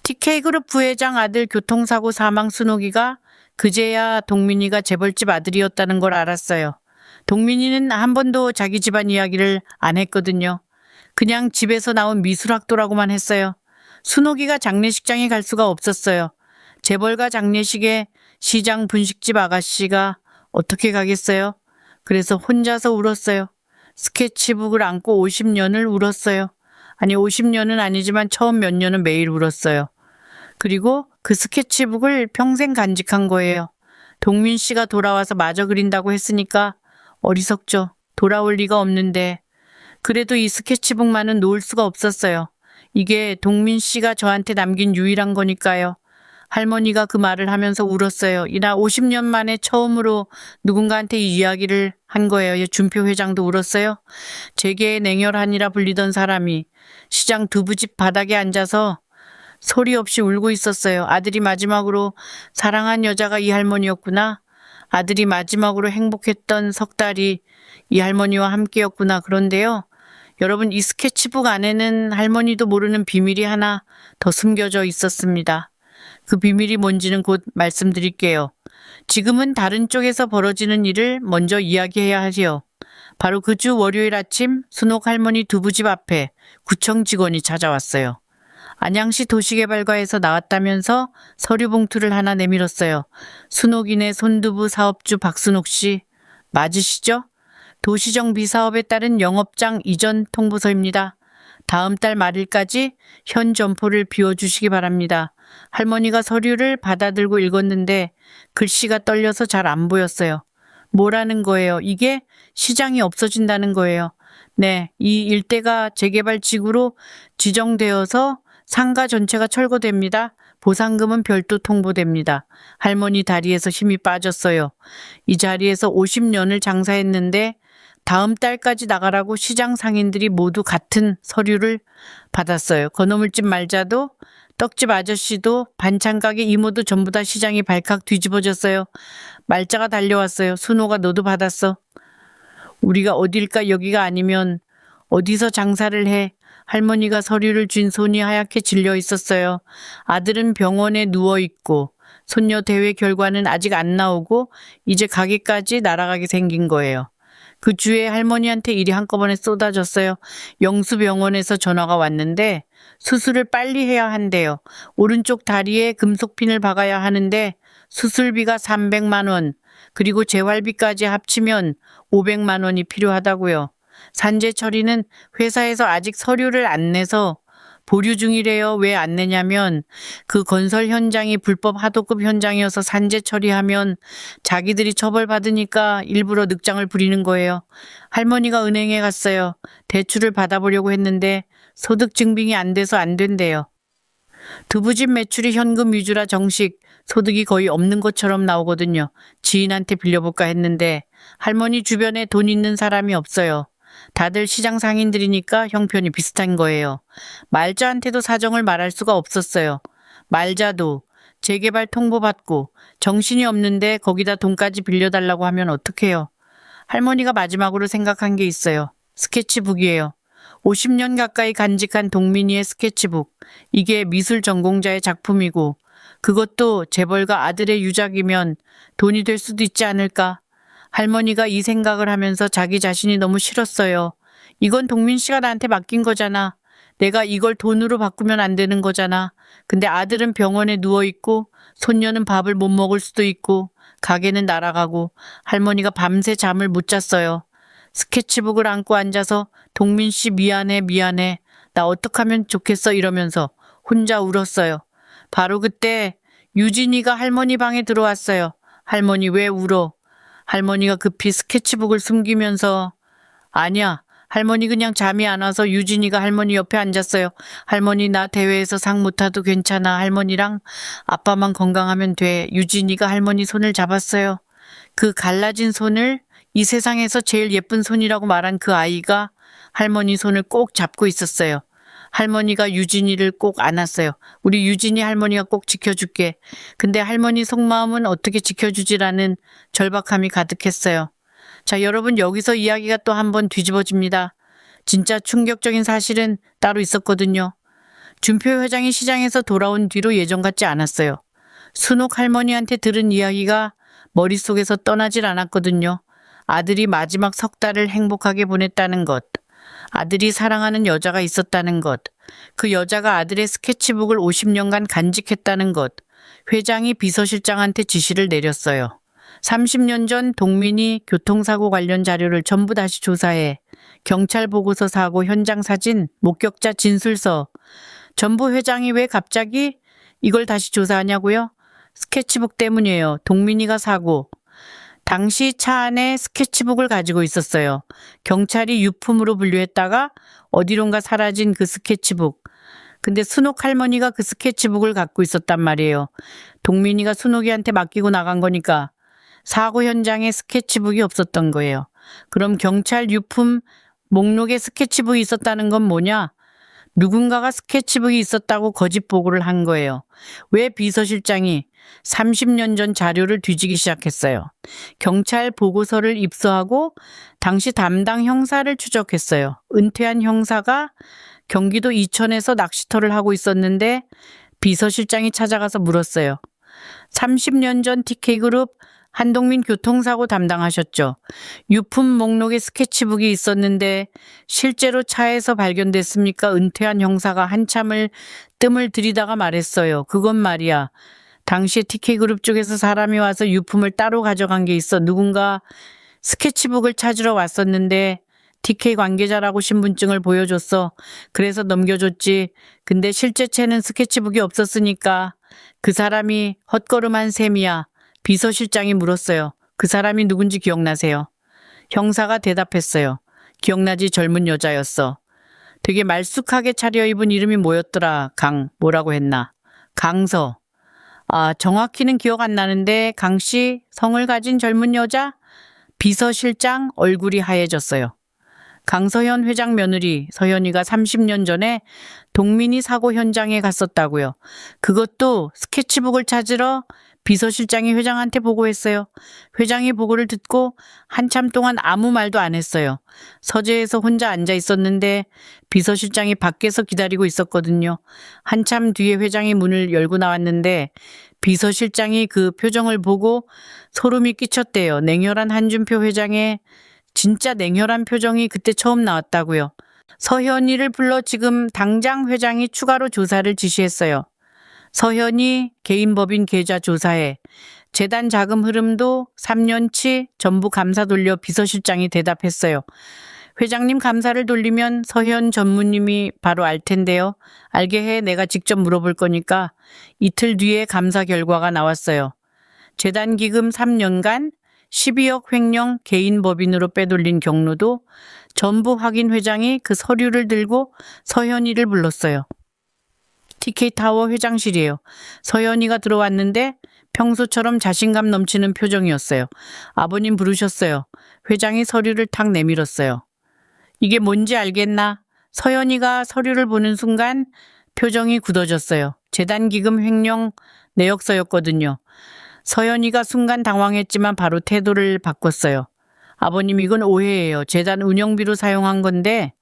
Speaker 2: TK그룹 부회장 아들 교통사고 사망. 순옥이가 그제야 동민이가 재벌집 아들이었다는 걸 알았어요. 동민이는 한 번도 자기 집안 이야기를 안 했거든요. 그냥 집에서 나온 미술학도라고만 했어요. 순옥이가 장례식장에 갈 수가 없었어요. 재벌가 장례식에 시장 분식집 아가씨가 어떻게 가겠어요? 그래서 혼자서 울었어요. 스케치북을 안고 50년을 울었어요. 아니 50년은 아니지만 처음 몇 년은 매일 울었어요. 그리고 그 스케치북을 평생 간직한 거예요. 동민 씨가 돌아와서 마저 그린다고 했으니까 어리석죠. 돌아올 리가 없는데. 그래도 이 스케치북만은 놓을 수가 없었어요. 이게 동민 씨가 저한테 남긴 유일한 거니까요. 할머니가 그 말을 하면서 울었어요. 이나 50년 만에 처음으로 누군가한테 이 이야기를 한 거예요. 준표 회장도 울었어요. 재계의 냉혈한이라 불리던 사람이 시장 두부집 바닥에 앉아서 소리 없이 울고 있었어요. 아들이 마지막으로 사랑한 여자가 이 할머니였구나. 아들이 마지막으로 행복했던 3달이 이 할머니와 함께였구나. 그런데요. 여러분, 이 스케치북 안에는 할머니도 모르는 비밀이 하나 더 숨겨져 있었습니다. 그 비밀이 뭔지는 곧 말씀드릴게요. 지금은 다른 쪽에서 벌어지는 일을 먼저 이야기해야 하지요. 바로 그 주 월요일 아침 순옥 할머니 두부집 앞에 구청 직원이 찾아왔어요. 안양시 도시개발과에서 나왔다면서 서류 봉투를 하나 내밀었어요. 순옥인의 손두부 사업주 박순옥 씨 맞으시죠? 도시정비 사업에 따른 영업장 이전 통보서입니다. 다음 달 말일까지 현 점포를 비워주시기 바랍니다. 할머니가 서류를 받아들고 읽었는데 글씨가 떨려서 잘 안 보였어요. 뭐라는 거예요? 이게 시장이 없어진다는 거예요. 네, 이 일대가 재개발 지구로 지정되어서 상가 전체가 철거됩니다. 보상금은 별도 통보됩니다. 할머니 다리에서 힘이 빠졌어요. 이 자리에서 50년을 장사했는데 다음 달까지 나가라고 시장 상인들이 모두 같은 서류를 받았어요. 건어물집 말자도 떡집 아저씨도 반찬가게 이모도 전부 다 시장이 발칵 뒤집어졌어요. 말자가 달려왔어요. 순호가 너도 받았어. 우리가 어딜까? 여기가 아니면 어디서 장사를 해? 할머니가 서류를 쥔 손이 하얗게 질려 있었어요. 아들은 병원에 누워 있고 손녀 대회 결과는 아직 안 나오고 이제 가게까지 날아가게 생긴 거예요. 그 주에 할머니한테 일이 한꺼번에 쏟아졌어요. 영수병원에서 전화가 왔는데 수술을 빨리 해야 한대요. 오른쪽 다리에 금속핀을 박아야 하는데 수술비가 300만 원, 그리고 재활비까지 합치면 500만 원이 필요하다고요. 산재 처리는 회사에서 아직 서류를 안 내서 보류 중이래요. 왜 안 내냐면 그 건설 현장이 불법 하도급 현장이어서 산재 처리하면 자기들이 처벌받으니까 일부러 늑장을 부리는 거예요. 할머니가 은행에 갔어요. 대출을 받아보려고 했는데 소득 증빙이 안 돼서 안 된대요. 두부집 매출이 현금 위주라 정식 소득이 거의 없는 것처럼 나오거든요. 지인한테 빌려볼까 했는데 할머니 주변에 돈 있는 사람이 없어요. 다들 시장 상인들이니까 형편이 비슷한 거예요. 말자한테도 사정을 말할 수가 없었어요. 말자도 재개발 통보받고 정신이 없는데 거기다 돈까지 빌려달라고 하면 어떡해요. 할머니가 마지막으로 생각한 게 있어요. 스케치북이에요. 50년 가까이 간직한 동민이의 스케치북. 이게 미술 전공자의 작품이고 그것도 재벌가 아들의 유작이면 돈이 될 수도 있지 않을까. 할머니가 이 생각을 하면서 자기 자신이 너무 싫었어요. 이건 동민 씨가 나한테 맡긴 거잖아. 내가 이걸 돈으로 바꾸면 안 되는 거잖아. 근데 아들은 병원에 누워있고 손녀는 밥을 못 먹을 수도 있고 가게는 날아가고 할머니가 밤새 잠을 못 잤어요. 스케치북을 안고 앉아서 동민 씨 미안해 미안해 나 어떡하면 좋겠어 이러면서 혼자 울었어요. 바로 그때 유진이가 할머니 방에 들어왔어요. 할머니 왜 울어? 할머니가 급히 스케치북을 숨기면서 아니야. 할머니 그냥 잠이 안 와서 유진이가 할머니 옆에 앉았어요. 할머니 나 대회에서 상 못 타도 괜찮아. 할머니랑 아빠만 건강하면 돼. 유진이가 할머니 손을 잡았어요. 그 갈라진 손을 이 세상에서 제일 예쁜 손이라고 말한 그 아이가 할머니 손을 꼭 잡고 있었어요. 할머니가 유진이를 꼭 안았어요. 우리 유진이 할머니가 꼭 지켜줄게. 근데 할머니 속마음은 어떻게 지켜주지라는 절박함이 가득했어요. 자, 여러분 여기서 이야기가 또 한 번 뒤집어집니다. 진짜 충격적인 사실은 따로 있었거든요. 준표 회장이 시장에서 돌아온 뒤로 예전 같지 않았어요. 순옥 할머니한테 들은 이야기가 머릿속에서 떠나질 않았거든요. 아들이 마지막 석 달을 행복하게 보냈다는 것. 아들이 사랑하는 여자가 있었다는 것. 그 여자가 아들의 스케치북을 50년간 간직했다는 것. 회장이 비서실장한테 지시를 내렸어요. 30년 전 동민이 교통사고 관련 자료를 전부 다시 조사해 경찰 보고서 사고 현장 사진, 목격자 진술서. 전부 회장이 왜 갑자기 이걸 다시 조사하냐고요? 스케치북 때문이에요. 동민이가 사고. 당시 차 안에 스케치북을 가지고 있었어요. 경찰이 유품으로 분류했다가 어디론가 사라진 그 스케치북. 근데 순옥 할머니가 그 스케치북을 갖고 있었단 말이에요. 동민이가 순옥이한테 맡기고 나간 거니까 사고 현장에 스케치북이 없었던 거예요. 그럼 경찰 유품 목록에 스케치북이 있었다는 건 뭐냐? 누군가가 스케치북이 있었다고 거짓 보고를 한 거예요. 왜 비서실장이 30년 전 자료를 뒤지기 시작했어요. 경찰 보고서를 입수하고 당시 담당 형사를 추적했어요. 은퇴한 형사가 경기도 이천에서 낚시터를 하고 있었는데 비서실장이 찾아가서 물었어요. 30년 전 TK그룹 한동민 교통사고 담당하셨죠. 유품 목록에 스케치북이 있었는데 실제로 차에서 발견됐습니까? 은퇴한 형사가 한참을 뜸을 들이다가 말했어요. 그건 말이야. 당시에 TK그룹 쪽에서 사람이 와서 유품을 따로 가져간 게 있어. 누군가 스케치북을 찾으러 왔었는데 TK 관계자라고 신분증을 보여줬어. 그래서 넘겨줬지. 근데 실제체는 스케치북이 없었으니까 그 사람이 헛걸음한 셈이야. 비서실장이 물었어요. 그 사람이 누군지 기억나세요? 형사가 대답했어요. 기억나지? 젊은 여자였어. 되게 말쑥하게 차려입은 이름이 뭐였더라? 뭐라고 했나? 강서. 정확히는 기억 안 나는데 강씨 성을 가진 젊은 여자? 비서실장 얼굴이 하얘졌어요. 강서현 회장 며느리 서현이가 30년 전에 동민이 사고 현장에 갔었다고요. 그것도 스케치북을 찾으러 비서실장이 회장한테 보고했어요. 회장이 보고를 듣고 한참 동안 아무 말도 안 했어요. 서재에서 혼자 앉아 있었는데 비서실장이 밖에서 기다리고 있었거든요. 한참 뒤에 회장이 문을 열고 나왔는데 비서실장이 그 표정을 보고 소름이 끼쳤대요. 냉혈한 한준표 회장의 진짜 냉혈한 표정이 그때 처음 나왔다고요. 서현이를 불러 지금 당장 회장이 추가로 조사를 지시했어요. 서현이 개인법인 계좌 조사해. 재단 자금 흐름도 3년치 전부 감사 돌려 비서실장이 대답했어요. 회장님 감사를 돌리면 서현 전무님이 바로 알 텐데요. 알게 해. 내가 직접 물어볼 거니까. 이틀 뒤에 감사 결과가 나왔어요. 재단 기금 3년간 12억 횡령 개인 법인으로 빼돌린 경로도 전부 확인. 회장이 그 서류를 들고 서현이를 불렀어요. TK타워 회장실이에요. 서현이가 들어왔는데 평소처럼 자신감 넘치는 표정이었어요. 아버님 부르셨어요. 회장이 서류를 탁 내밀었어요. 이게 뭔지 알겠나? 서현이가 서류를 보는 순간 표정이 굳어졌어요. 재단 기금 횡령 내역서였거든요. 서현이가 순간 당황했지만 바로 태도를 바꿨어요. 아버님 이건 오해예요. 재단 운영비로 사용한 건데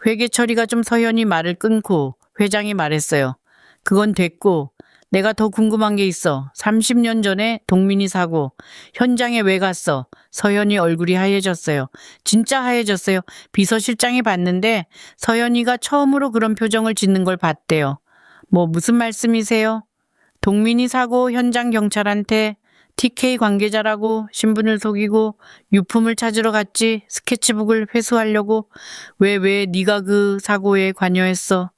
Speaker 2: 회계 처리가 좀. 서현이 말을 끊고 회장이 말했어요. 그건 됐고 내가 더 궁금한 게 있어. 30년 전에 동민이 사고 현장에 왜 갔어? 서현이 얼굴이 하얘졌어요. 진짜 하얘졌어요. 비서실장이 봤는데 서현이가 처음으로 그런 표정을 짓는 걸 봤대요. 무슨 말씀이세요? 동민이 사고 현장 경찰한테 TK 관계자라고 신분을 속이고 유품을 찾으러 갔지. 스케치북을 회수하려고. 왜 네가 그 사고에 관여했어?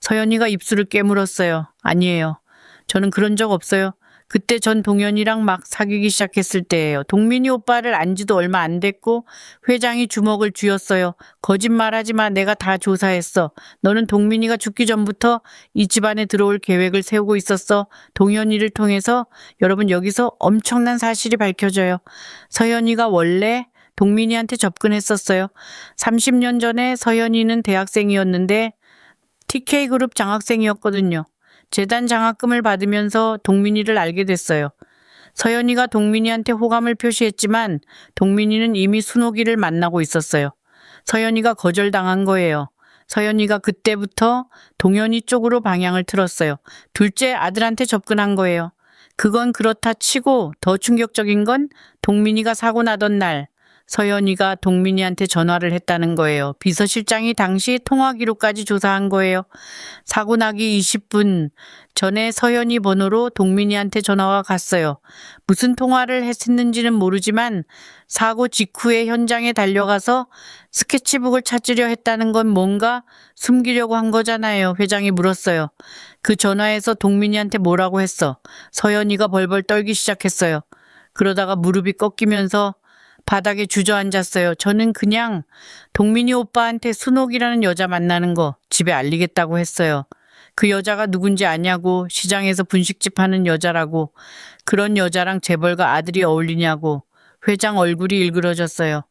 Speaker 2: 서현이가 입술을 깨물었어요. 아니에요. 저는 그런 적 없어요. 그때 전 동현이랑 막 사귀기 시작했을 때예요. 동민이 오빠를 안 지도 얼마 안 됐고 회장이 주먹을 쥐었어요. 거짓말하지 마. 내가 다 조사했어. 너는 동민이가 죽기 전부터 이 집안에 들어올 계획을 세우고 있었어. 동현이를 통해서. 여러분 여기서 엄청난 사실이 밝혀져요. 서현이가 원래 동민이한테 접근했었어요. 30년 전에 서현이는 대학생이었는데 TK그룹 장학생이었거든요. 재단 장학금을 받으면서 동민이를 알게 됐어요. 서현이가 동민이한테 호감을 표시했지만 동민이는 이미 순옥이를 만나고 있었어요. 서현이가 거절당한 거예요. 서현이가 그때부터 동현이 쪽으로 방향을 틀었어요. 둘째 아들한테 접근한 거예요. 그건 그렇다 치고 더 충격적인 건 동민이가 사고 나던 날 서현이가 동민이한테 전화를 했다는 거예요. 비서실장이 당시 통화 기록까지 조사한 거예요. 사고 나기 20분 전에 서현이 번호로 동민이한테 전화가 갔어요. 무슨 통화를 했는지는 모르지만 사고 직후에 현장에 달려가서 스케치북을 찾으려 했다는 건 뭔가 숨기려고 한 거잖아요. 회장이 물었어요. 그 전화에서 동민이한테 뭐라고 했어? 서현이가 벌벌 떨기 시작했어요. 그러다가 무릎이 꺾이면서 바닥에 주저앉았어요. 저는 그냥 동민이 오빠한테 순옥이라는 여자 만나는 거 집에 알리겠다고 했어요. 그 여자가 누군지 아냐고. 시장에서 분식집 하는 여자라고. 그런 여자랑 재벌가 아들이 어울리냐고. 회장 얼굴이 일그러졌어요.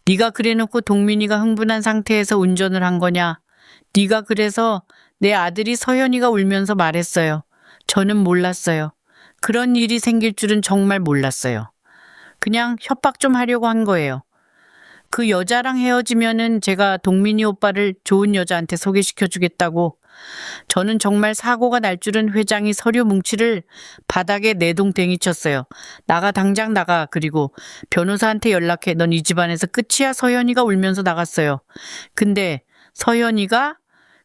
Speaker 2: 네가 그래놓고 동민이가 흥분한 상태에서 운전을 한 거냐. 네가 그래서 내 아들이 서현이가 울면서 말했어요. 저는 몰랐어요. 그런 일이 생길 줄은 정말 몰랐어요. 그냥 협박 좀 하려고 한 거예요. 그 여자랑 헤어지면은 제가 동민이 오빠를 좋은 여자한테 소개시켜 주겠다고. 저는 정말 사고가 날 줄은 회장이 서류 뭉치를 바닥에 내동댕이 쳤어요. 나가, 당장 나가. 그리고 변호사한테 연락해. 넌 이 집안에서 끝이야. 서현이가 울면서 나갔어요. 근데 서현이가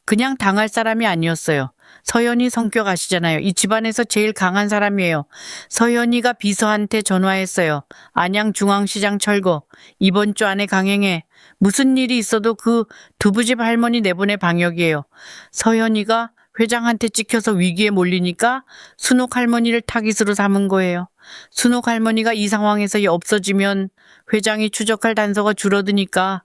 Speaker 2: 그냥 당할 사람이 아니었어요. 서현이 성격 아시잖아요. 이 집안에서 제일 강한 사람이에요. 서현이가 비서한테 전화했어요. 안양중앙시장 철거. 이번 주 안에 강행해. 무슨 일이 있어도 그 두부집 할머니 내보내 방역이에요. 서현이가 회장한테 찍혀서 위기에 몰리니까 순옥 할머니를 타깃으로 삼은 거예요. 순옥 할머니가 이 상황에서 없어지면 회장이 추적할 단서가 줄어드니까.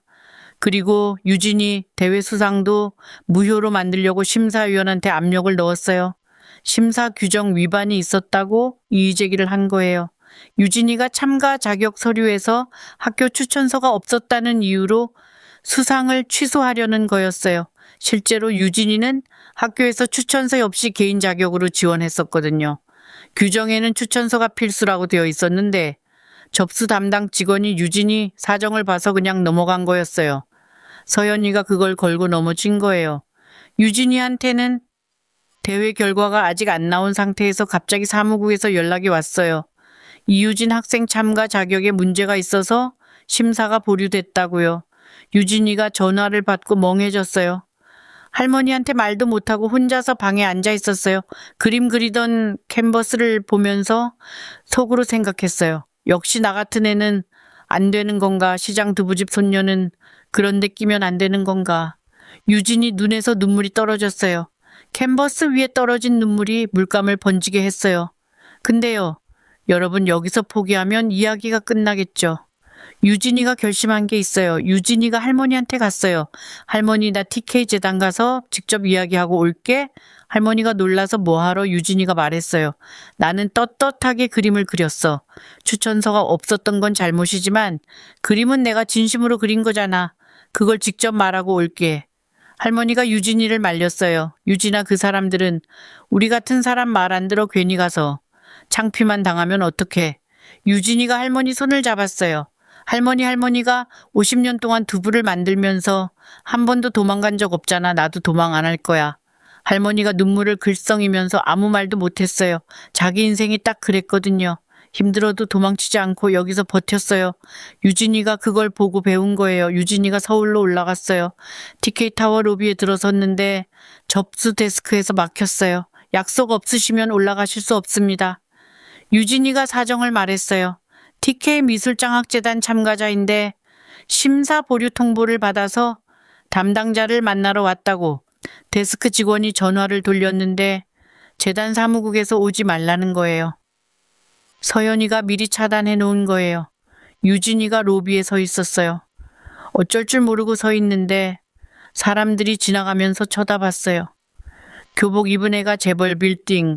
Speaker 2: 그리고 유진이 대회 수상도 무효로 만들려고 심사위원한테 압력을 넣었어요. 심사 규정 위반이 있었다고 이의 제기를 한 거예요. 유진이가 참가 자격 서류에서 학교 추천서가 없었다는 이유로 수상을 취소하려는 거였어요. 실제로 유진이는 학교에서 추천서 없이 개인 자격으로 지원했었거든요. 규정에는 추천서가 필수라고 되어 있었는데 접수 담당 직원이 유진이 사정을 봐서 그냥 넘어간 거였어요. 서현이가 그걸 걸고 넘어진 거예요. 유진이한테는 대회 결과가 아직 안 나온 상태에서 갑자기 사무국에서 연락이 왔어요. 이유진 학생 참가 자격에 문제가 있어서 심사가 보류됐다고요. 유진이가 전화를 받고 멍해졌어요. 할머니한테 말도 못하고 혼자서 방에 앉아 있었어요. 그림 그리던 캔버스를 보면서 속으로 생각했어요. 역시 나 같은 애는 안 되는 건가? 시장 두부집 손녀는 그런 데 끼면 안 되는 건가? 유진이 눈에서 눈물이 떨어졌어요. 캔버스 위에 떨어진 눈물이 물감을 번지게 했어요. 근데요, 여러분 여기서 포기하면 이야기가 끝나겠죠. 유진이가 결심한 게 있어요. 유진이가 할머니한테 갔어요. 할머니 나 TK 재단 가서 직접 이야기하고 올게. 할머니가 놀라서 뭐하러 유진이가 말했어요. 나는 떳떳하게 그림을 그렸어. 추천서가 없었던 건 잘못이지만 그림은 내가 진심으로 그린 거잖아. 그걸 직접 말하고 올게. 할머니가 유진이를 말렸어요. 유진아 그 사람들은 우리 같은 사람 말 안 들어 괜히 가서 창피만 당하면 어떡해. 유진이가 할머니 손을 잡았어요. 할머니가 50년 동안 두부를 만들면서 한 번도 도망간 적 없잖아. 나도 도망 안 할 거야. 할머니가 눈물을 글썽이면서 아무 말도 못했어요. 자기 인생이 딱 그랬거든요. 힘들어도 도망치지 않고 여기서 버텼어요. 유진이가 그걸 보고 배운 거예요. 유진이가 서울로 올라갔어요. TK타워 로비에 들어섰는데 접수 데스크에서 막혔어요. 약속 없으시면 올라가실 수 없습니다. 유진이가 사정을 말했어요. TK 미술장학재단 참가자인데 심사 보류 통보를 받아서 담당자를 만나러 왔다고 데스크 직원이 전화를 돌렸는데 재단 사무국에서 오지 말라는 거예요. 서연이가 미리 차단해 놓은 거예요. 유진이가 로비에 서 있었어요. 어쩔 줄 모르고 서 있는데 사람들이 지나가면서 쳐다봤어요. 교복 입은 애가 재벌 빌딩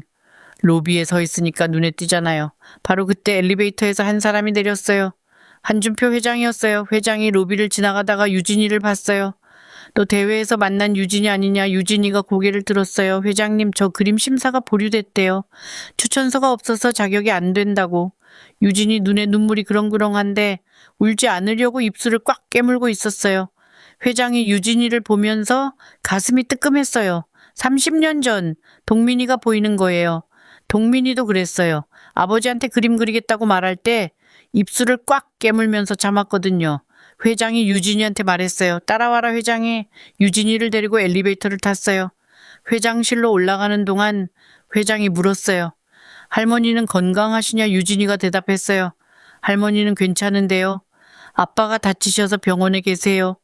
Speaker 2: 로비에 서 있으니까 눈에 띄잖아요. 바로 그때 엘리베이터에서 한 사람이 내렸어요. 한준표 회장이었어요. 회장이 로비를 지나가다가 유진이를 봤어요. 또 대회에서 만난 유진이 아니냐. 유진이가 고개를 들었어요. 회장님 저 그림 심사가 보류됐대요. 추천서가 없어서 자격이 안 된다고. 유진이 눈에 눈물이 그렁그렁한데 울지 않으려고 입술을 꽉 깨물고 있었어요. 회장이 유진이를 보면서 가슴이 뜨끔했어요. 30년 전 동민이가 보이는 거예요. 동민이도 그랬어요. 아버지한테 그림 그리겠다고 말할 때 입술을 꽉 깨물면서 참았거든요. 회장이 유진이한테 말했어요. 따라와라 회장이. 유진이를 데리고 엘리베이터를 탔어요. 회장실로 올라가는 동안 회장이 물었어요. 할머니는 건강하시냐? 유진이가 대답했어요. 할머니는 괜찮은데요. 아빠가 다치셔서 병원에 계세요.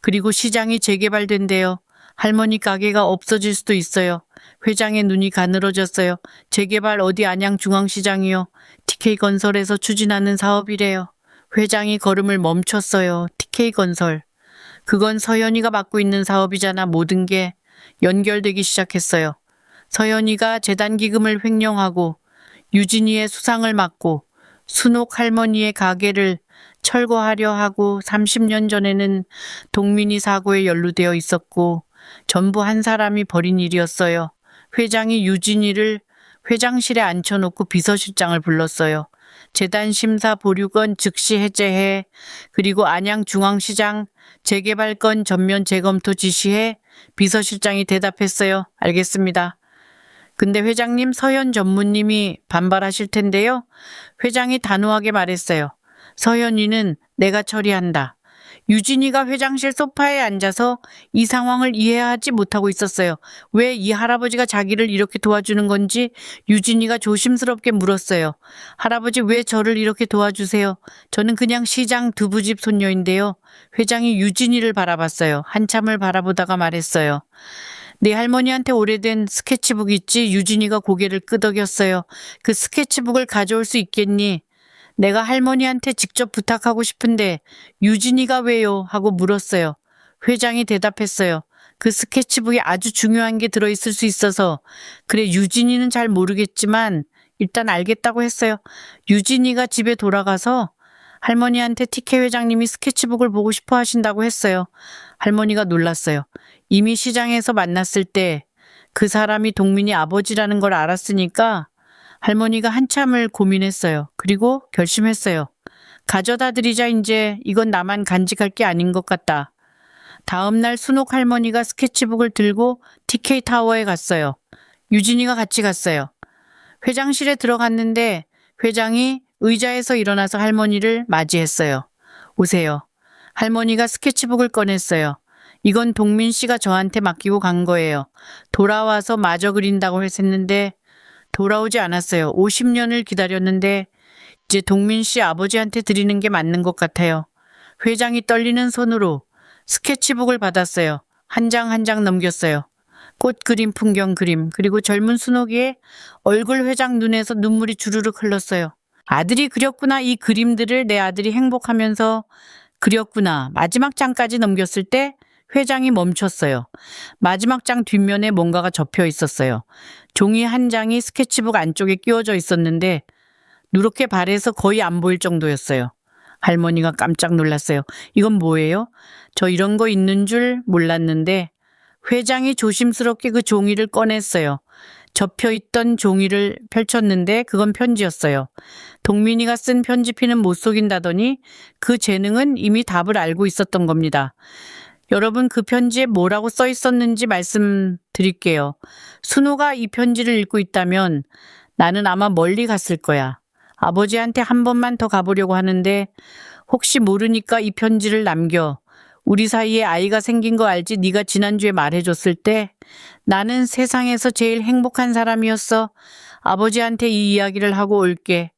Speaker 2: 그리고 시장이 재개발된대요. 할머니 가게가 없어질 수도 있어요. 회장의 눈이 가늘어졌어요. 재개발 어디 안양중앙시장이요. TK건설에서 추진하는 사업이래요. 회장이 걸음을 멈췄어요. TK건설. 그건 서연이가 맡고 있는 사업이잖아. 모든 게 연결되기 시작했어요. 서연이가 재단 기금을 횡령하고 유진이의 수상을 막고 순옥 할머니의 가게를 철거하려 하고 30년 전에는 동민이 사고에 연루되어 있었고 전부 한 사람이 벌인 일이었어요. 회장이 유진이를 회장실에 앉혀놓고 비서실장을 불렀어요. 재단 심사 보류건 즉시 해제해, 그리고 안양중앙시장 재개발건 전면 재검토 지시해. 비서실장이 대답했어요. 알겠습니다. 근데 회장님, 서현 전무님이 반발하실 텐데요. 회장이 단호하게 말했어요. 서현이는 내가 처리한다. 유진이가 회장실 소파에 앉아서 이 상황을 이해하지 못하고 있었어요. 왜 이 할아버지가 자기를 이렇게 도와주는 건지 유진이가 조심스럽게 물었어요. 할아버지, 왜 저를 이렇게 도와주세요? 저는 그냥 시장 두부집 손녀인데요. 회장이 유진이를 바라봤어요. 한참을 바라보다가 말했어요. 네 할머니한테 오래된 스케치북 있지? 유진이가 고개를 끄덕였어요. 그 스케치북을 가져올 수 있겠니? 내가 할머니한테 직접 부탁하고 싶은데 유진이가 왜요? 하고 물었어요. 회장이 대답했어요. 그 스케치북에 아주 중요한 게 들어있을 수 있어서. 그래, 유진이는 잘 모르겠지만 일단 알겠다고 했어요. 유진이가 집에 돌아가서 할머니한테 TK 회장님이 스케치북을 보고 싶어 하신다고 했어요. 할머니가 놀랐어요. 이미 시장에서 만났을 때 그 사람이 동민이 아버지라는 걸 알았으니까 할머니가 한참을 고민했어요. 그리고 결심했어요. 가져다 드리자. 이제 이건 나만 간직할 게 아닌 것 같다. 다음 날 순옥 할머니가 스케치북을 들고 TK타워에 갔어요. 유진이가 같이 갔어요. 회장실에 들어갔는데 회장이 의자에서 일어나서 할머니를 맞이했어요. 오세요. 할머니가 스케치북을 꺼냈어요. 이건 동민 씨가 저한테 맡기고 간 거예요. 돌아와서 마저 그린다고 했었는데 돌아오지 않았어요. 50년을 기다렸는데 이제 동민 씨 아버지한테 드리는 게 맞는 것 같아요. 회장이 떨리는 손으로 스케치북을 받았어요. 한 장 한 장 넘겼어요. 꽃 그림, 풍경 그림, 그리고 젊은 순옥이의 얼굴. 회장 눈에서 눈물이 주르륵 흘렀어요. 아들이 그렸구나. 이 그림들을 내 아들이 행복하면서 그렸구나. 마지막 장까지 넘겼을 때 회장이 멈췄어요. 마지막 장 뒷면에 뭔가가 접혀 있었어요. 종이 한 장이 스케치북 안쪽에 끼워져 있었는데 누렇게 발에서 거의 안 보일 정도였어요. 할머니가 깜짝 놀랐어요. 이건 뭐예요? 저 이런 거 있는 줄 몰랐는데. 회장이 조심스럽게 그 종이를 꺼냈어요. 접혀있던 종이를 펼쳤는데 그건 편지였어요. 동민이가 쓴 편지피는 못 속인다더니 그 재능은 이미 답을 알고 있었던 겁니다. 여러분, 그 편지에 뭐라고 써 있었는지 말씀드릴게요. 순호가 이 편지를 읽고 있다면 나는 아마 멀리 갔을 거야. 아버지한테 한 번만 더 가보려고 하는데 혹시 모르니까 이 편지를 남겨. 우리 사이에 아이가 생긴 거 알지? 네가 지난주에 말해줬을 때 나는 세상에서 제일 행복한 사람이었어. 아버지한테 이 이야기를 하고 올게.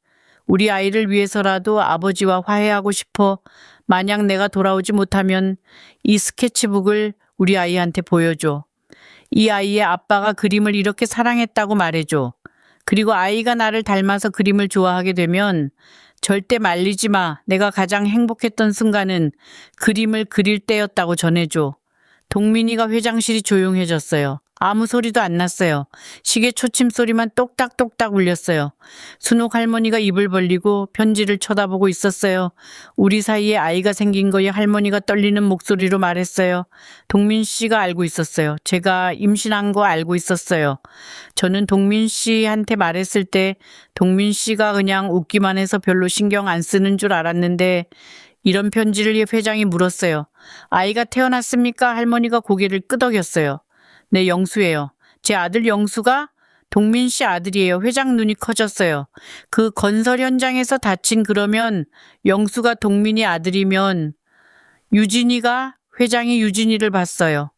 Speaker 2: 우리 아이를 위해서라도 아버지와 화해하고 싶어. 만약 내가 돌아오지 못하면 이 스케치북을 우리 아이한테 보여줘. 이 아이의 아빠가 그림을 이렇게 사랑했다고 말해줘. 그리고 아이가 나를 닮아서 그림을 좋아하게 되면 절대 말리지 마. 내가 가장 행복했던 순간은 그림을 그릴 때였다고 전해줘. 동민이가 회장실이 조용해졌어요. 아무 소리도 안 났어요. 시계 초침 소리만 똑딱똑딱 울렸어요. 순옥 할머니가 입을 벌리고 편지를 쳐다보고 있었어요. 우리 사이에 아이가 생긴 거에 할머니가 떨리는 목소리로 말했어요. 동민 씨가 알고 있었어요. 제가 임신한 거 알고 있었어요. 저는 동민 씨한테 말했을 때 동민 씨가 그냥 웃기만 해서 별로 신경 안 쓰는 줄 알았는데 이런 편지를 회장이 물었어요. 아이가 태어났습니까? 할머니가 고개를 끄덕였어요. 네, 영수예요. 제 아들 영수가 동민 씨 아들이에요. 회장 눈이 커졌어요. 그 건설 현장에서 다친. 그러면 영수가 동민이 아들이면 유진이가. 회장이 유진이를 봤어요.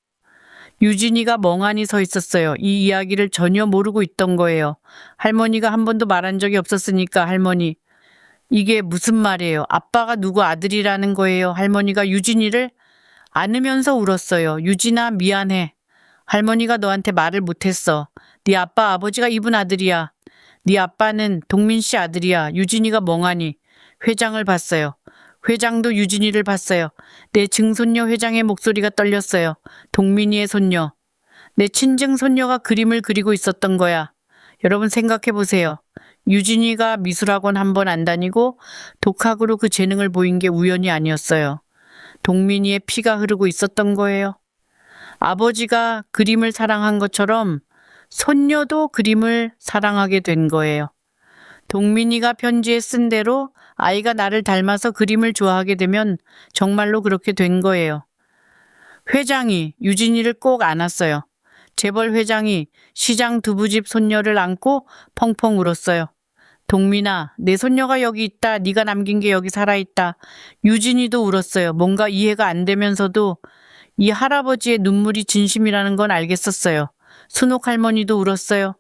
Speaker 2: 유진이가 멍하니 서 있었어요. 이 이야기를 전혀 모르고 있던 거예요. 할머니가 한 번도 말한 적이 없었으니까. 할머니, 이게 무슨 말이에요? 아빠가 누구 아들이라는 거예요? 할머니가 유진이를 안으면서 울었어요. 유진아, 미안해. 할머니가 너한테 말을 못했어. 네 아빠 아버지가 입은 아들이야. 네 아빠는 동민 씨 아들이야. 유진이가 멍하니 회장을 봤어요. 회장도 유진이를 봤어요. 내 증손녀. 회장의 목소리가 떨렸어요. 동민이의 손녀. 내 친증 손녀가 그림을 그리고 있었던 거야. 여러분 생각해 보세요. 유진이가 미술학원 한 번 안 다니고 독학으로 그 재능을 보인 게 우연이 아니었어요. 동민이의 피가 흐르고 있었던 거예요. 아버지가 그림을 사랑한 것처럼 손녀도 그림을 사랑하게 된 거예요. 동민이가 편지에 쓴 대로 아이가 나를 닮아서 그림을 좋아하게 되면 정말로 그렇게 된 거예요. 회장이 유진이를 꼭 안았어요. 재벌 회장이 시장 두부집 손녀를 안고 펑펑 울었어요. 동민아, 내 손녀가 여기 있다. 네가 남긴 게 여기 살아있다. 유진이도 울었어요. 뭔가 이해가 안 되면서도 이 할아버지의 눈물이 진심이라는 건 알겠었어요. 순옥 할머니도 울었어요.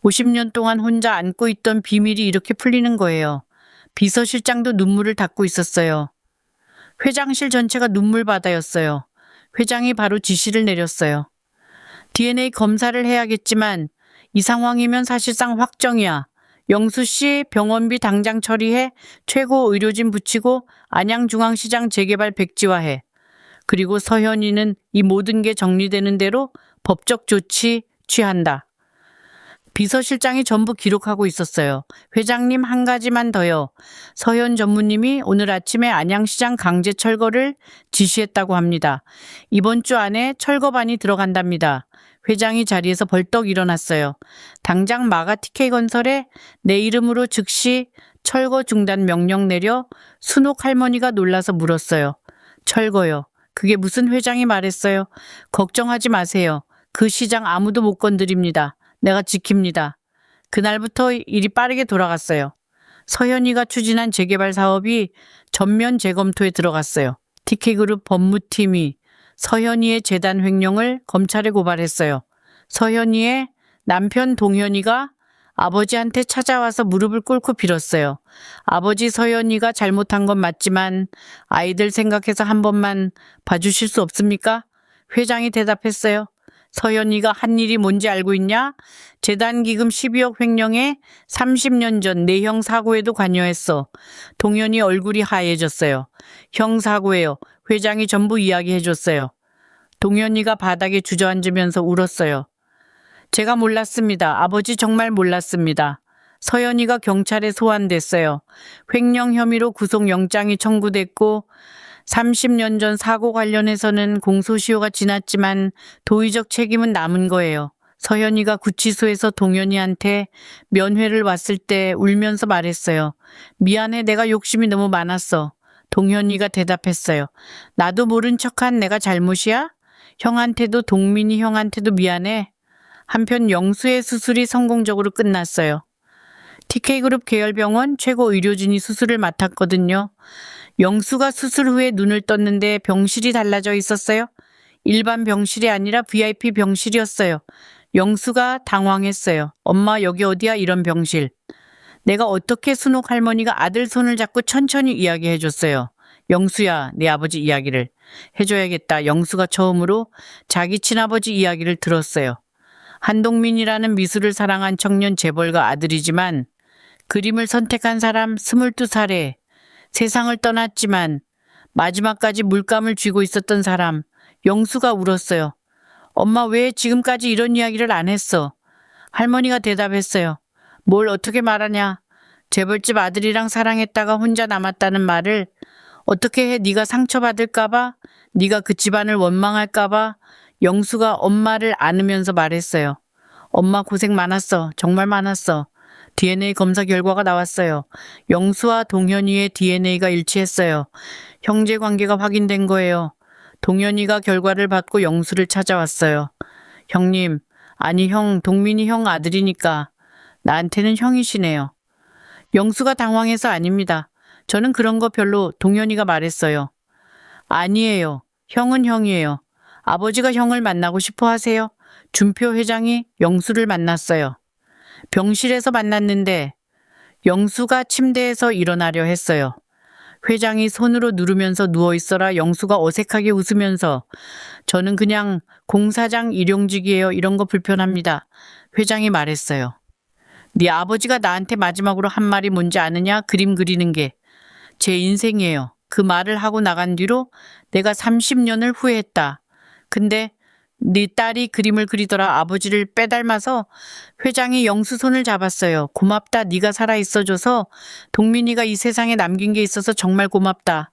Speaker 2: 50년 동안 혼자 안고 있던 비밀이 이렇게 풀리는 거예요. 비서실장도 눈물을 닦고 있었어요. 회장실 전체가 눈물바다였어요. 회장이 바로 지시를 내렸어요. DNA 검사를 해야겠지만 이 상황이면 사실상 확정이야. 영수 씨 병원비 당장 처리해 최고 의료진 붙이고 안양중앙시장 재개발 백지화해. 그리고 서현이는 이 모든 게 정리되는 대로 법적 조치 취한다. 비서실장이 전부 기록하고 있었어요. 회장님 한 가지만 더요. 서현 전무님이 오늘 아침에 안양시장 강제 철거를 지시했다고 합니다. 이번 주 안에 철거반이 들어간답니다. 회장이 자리에서 벌떡 일어났어요. 당장 마가 TK건설에 내 이름으로 즉시 철거 중단 명령 내려 순옥 할머니가 놀라서 물었어요. 철거요. 그게 무슨 회장이 말했어요. 걱정하지 마세요. 그 시장 아무도 못 건드립니다. 내가 지킵니다. 그날부터 일이 빠르게 돌아갔어요. 서현이가 추진한 재개발 사업이 전면 재검토에 들어갔어요. TK그룹 법무팀이 서현이의 재단 횡령을 검찰에 고발했어요. 서현이의 남편 동현이가 아버지한테 찾아와서 무릎을 꿇고 빌었어요. 아버지, 서현이가 잘못한 건 맞지만 아이들 생각해서 한 번만 봐주실 수 없습니까? 회장이 대답했어요. 서현이가 한 일이 뭔지 알고 있냐? 재단 기금 12억 횡령에 30년 전 내 형 사고에도 관여했어. 동현이 얼굴이 하얘졌어요. 형 사고예요. 회장이 전부 이야기해줬어요. 동현이가 바닥에 주저앉으면서 울었어요. 제가 몰랐습니다. 아버지 정말 몰랐습니다. 서현이가 경찰에 소환됐어요. 횡령 혐의로 구속영장이 청구됐고 30년 전 사고 관련해서는 공소시효가 지났지만 도의적 책임은 남은 거예요. 서현이가 구치소에서 동현이한테 면회를 왔을 때 울면서 말했어요. 미안해, 내가 욕심이 너무 많았어. 동현이가 대답했어요. 나도 모른 척한 내가 잘못이야? 형한테도 동민이 형한테도 미안해. 한편 영수의 수술이 성공적으로 끝났어요. TK그룹 계열병원 최고 의료진이 수술을 맡았거든요. 영수가 수술 후에 눈을 떴는데 병실이 달라져 있었어요. 일반 병실이 아니라 VIP 병실이었어요. 영수가 당황했어요. 엄마, 여기 어디야? 이런 병실. 내가 어떻게 순옥 할머니가 아들 손을 잡고 천천히 이야기해줬어요. 영수야, 내 아버지 이야기를 해줘야겠다. 영수가 처음으로 자기 친아버지 이야기를 들었어요. 한동민이라는 미술을 사랑한 청년 재벌가 아들이지만 그림을 선택한 사람 22살에 세상을 떠났지만 마지막까지 물감을 쥐고 있었던 사람. 영수가 울었어요. 엄마, 왜 지금까지 이런 이야기를 안 했어? 할머니가 대답했어요. 뭘 어떻게 말하냐? 재벌집 아들이랑 사랑했다가 혼자 남았다는 말을 어떻게 해? 네가 상처받을까 봐? 네가 그 집안을 원망할까 봐? 영수가 엄마를 안으면서 말했어요. 엄마 고생 많았어. 정말 많았어. DNA 검사 결과가 나왔어요. 영수와 동현이의 DNA가 일치했어요. 형제 관계가 확인된 거예요. 동현이가 결과를 받고 영수를 찾아왔어요. 형님, 아니 형, 동민이 형 아들이니까 나한테는 형이시네요. 영수가 당황해서 아닙니다. 저는 그런 거 별로. 동현이가 말했어요. 아니에요. 형은 형이에요. 아버지가 형을 만나고 싶어 하세요? 준표 회장이 영수를 만났어요. 병실에서 만났는데 영수가 침대에서 일어나려 했어요. 회장이 손으로 누르면서 누워있어라 영수가 어색하게 웃으면서 저는 그냥 공사장 일용직이에요. 이런 거 불편합니다. 회장이 말했어요. 네 아버지가 나한테 마지막으로 한 말이 뭔지 아느냐? 그림 그리는 게 제 인생이에요. 그 말을 하고 나간 뒤로 내가 30년을 후회했다. 근데 네 딸이 그림을 그리더라. 아버지를 빼닮아서. 회장이 영수 손을 잡았어요. 고맙다. 네가 살아있어줘서 동민이가 이 세상에 남긴 게 있어서 정말 고맙다.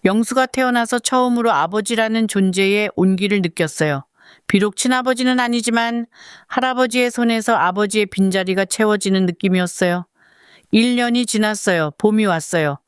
Speaker 2: 영수가 태어나서 처음으로 아버지라는 존재의 온기를 느꼈어요. 비록 친아버지는 아니지만 할아버지의 손에서 아버지의 빈자리가 채워지는 느낌이었어요. 1년이 지났어요. 봄이 왔어요.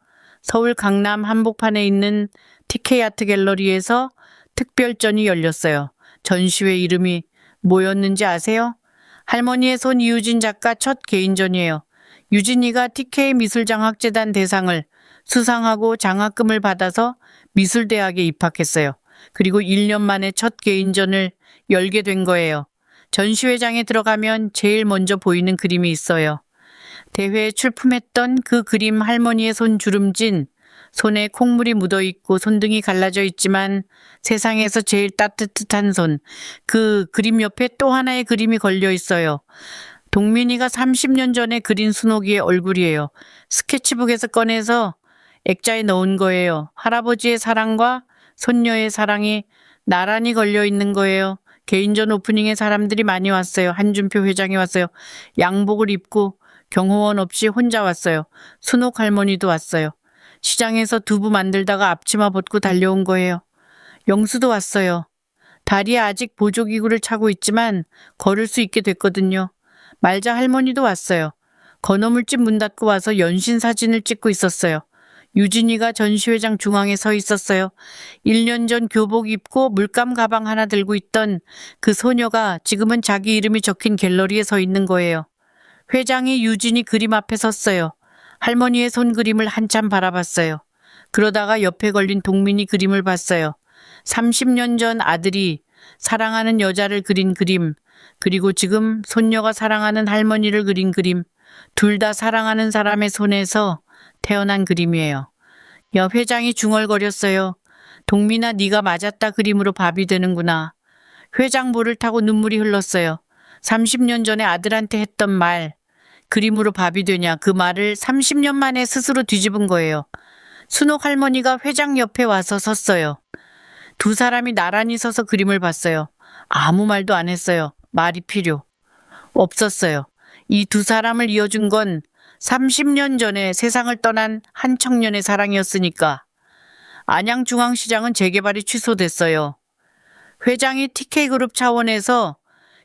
Speaker 2: 서울 강남 한복판에 있는 TK 아트 갤러리에서 특별전이 열렸어요. 전시회 이름이 뭐였는지 아세요? 할머니의 손 이유진 작가 첫 개인전이에요. 유진이가 TK 미술장학재단 대상을 수상하고 장학금을 받아서 미술대학에 입학했어요. 그리고 1년 만에 첫 개인전을 열게 된 거예요. 전시회장에 들어가면 제일 먼저 보이는 그림이 있어요. 대회에 출품했던 그 그림 할머니의 손 주름진, 손에 콩물이 묻어있고 손등이 갈라져 있지만 세상에서 제일 따뜻한 손, 그 그림 옆에 또 하나의 그림이 걸려 있어요. 동민이가 30년 전에 그린 순옥이의 얼굴이에요. 스케치북에서 꺼내서 액자에 넣은 거예요. 할아버지의 사랑과 손녀의 사랑이 나란히 걸려 있는 거예요. 개인전 오프닝에 사람들이 많이 왔어요. 한준표 회장이 왔어요. 양복을 입고 경호원 없이 혼자 왔어요. 순옥 할머니도 왔어요. 시장에서 두부 만들다가 앞치마 벗고 달려온 거예요. 영수도 왔어요. 다리에 아직 보조기구를 차고 있지만 걸을 수 있게 됐거든요. 말자 할머니도 왔어요. 건어물집 문 닫고 와서 연신 사진을 찍고 있었어요. 유진이가 전시회장 중앙에 서 있었어요. 1년 전 교복 입고 물감 가방 하나 들고 있던 그 소녀가 지금은 자기 이름이 적힌 갤러리에 서 있는 거예요. 회장이 유진이 그림 앞에 섰어요. 할머니의 손 그림을 한참 바라봤어요. 그러다가 옆에 걸린 동민이 그림을 봤어요. 30년 전 아들이 사랑하는 여자를 그린 그림, 그리고 지금 손녀가 사랑하는 할머니를 그린 그림, 둘 다 사랑하는 사람의 손에서 태어난 그림이에요. 옆 회장이 중얼거렸어요. 동민아, 네가 맞았다 그림으로 밥이 되는구나. 회장 볼을 타고 눈물이 흘렀어요. 30년 전에 아들한테 했던 말, 그림으로 밥이 되냐, 그 말을 30년 만에 스스로 뒤집은 거예요. 순옥 할머니가 회장 옆에 와서 섰어요. 두 사람이 나란히 서서 그림을 봤어요. 아무 말도 안 했어요. 말이 필요 없었어요. 이 두 사람을 이어준 건 30년 전에 세상을 떠난 한 청년의 사랑이었으니까. 안양중앙시장은 재개발이 취소됐어요. 회장이 TK그룹 차원에서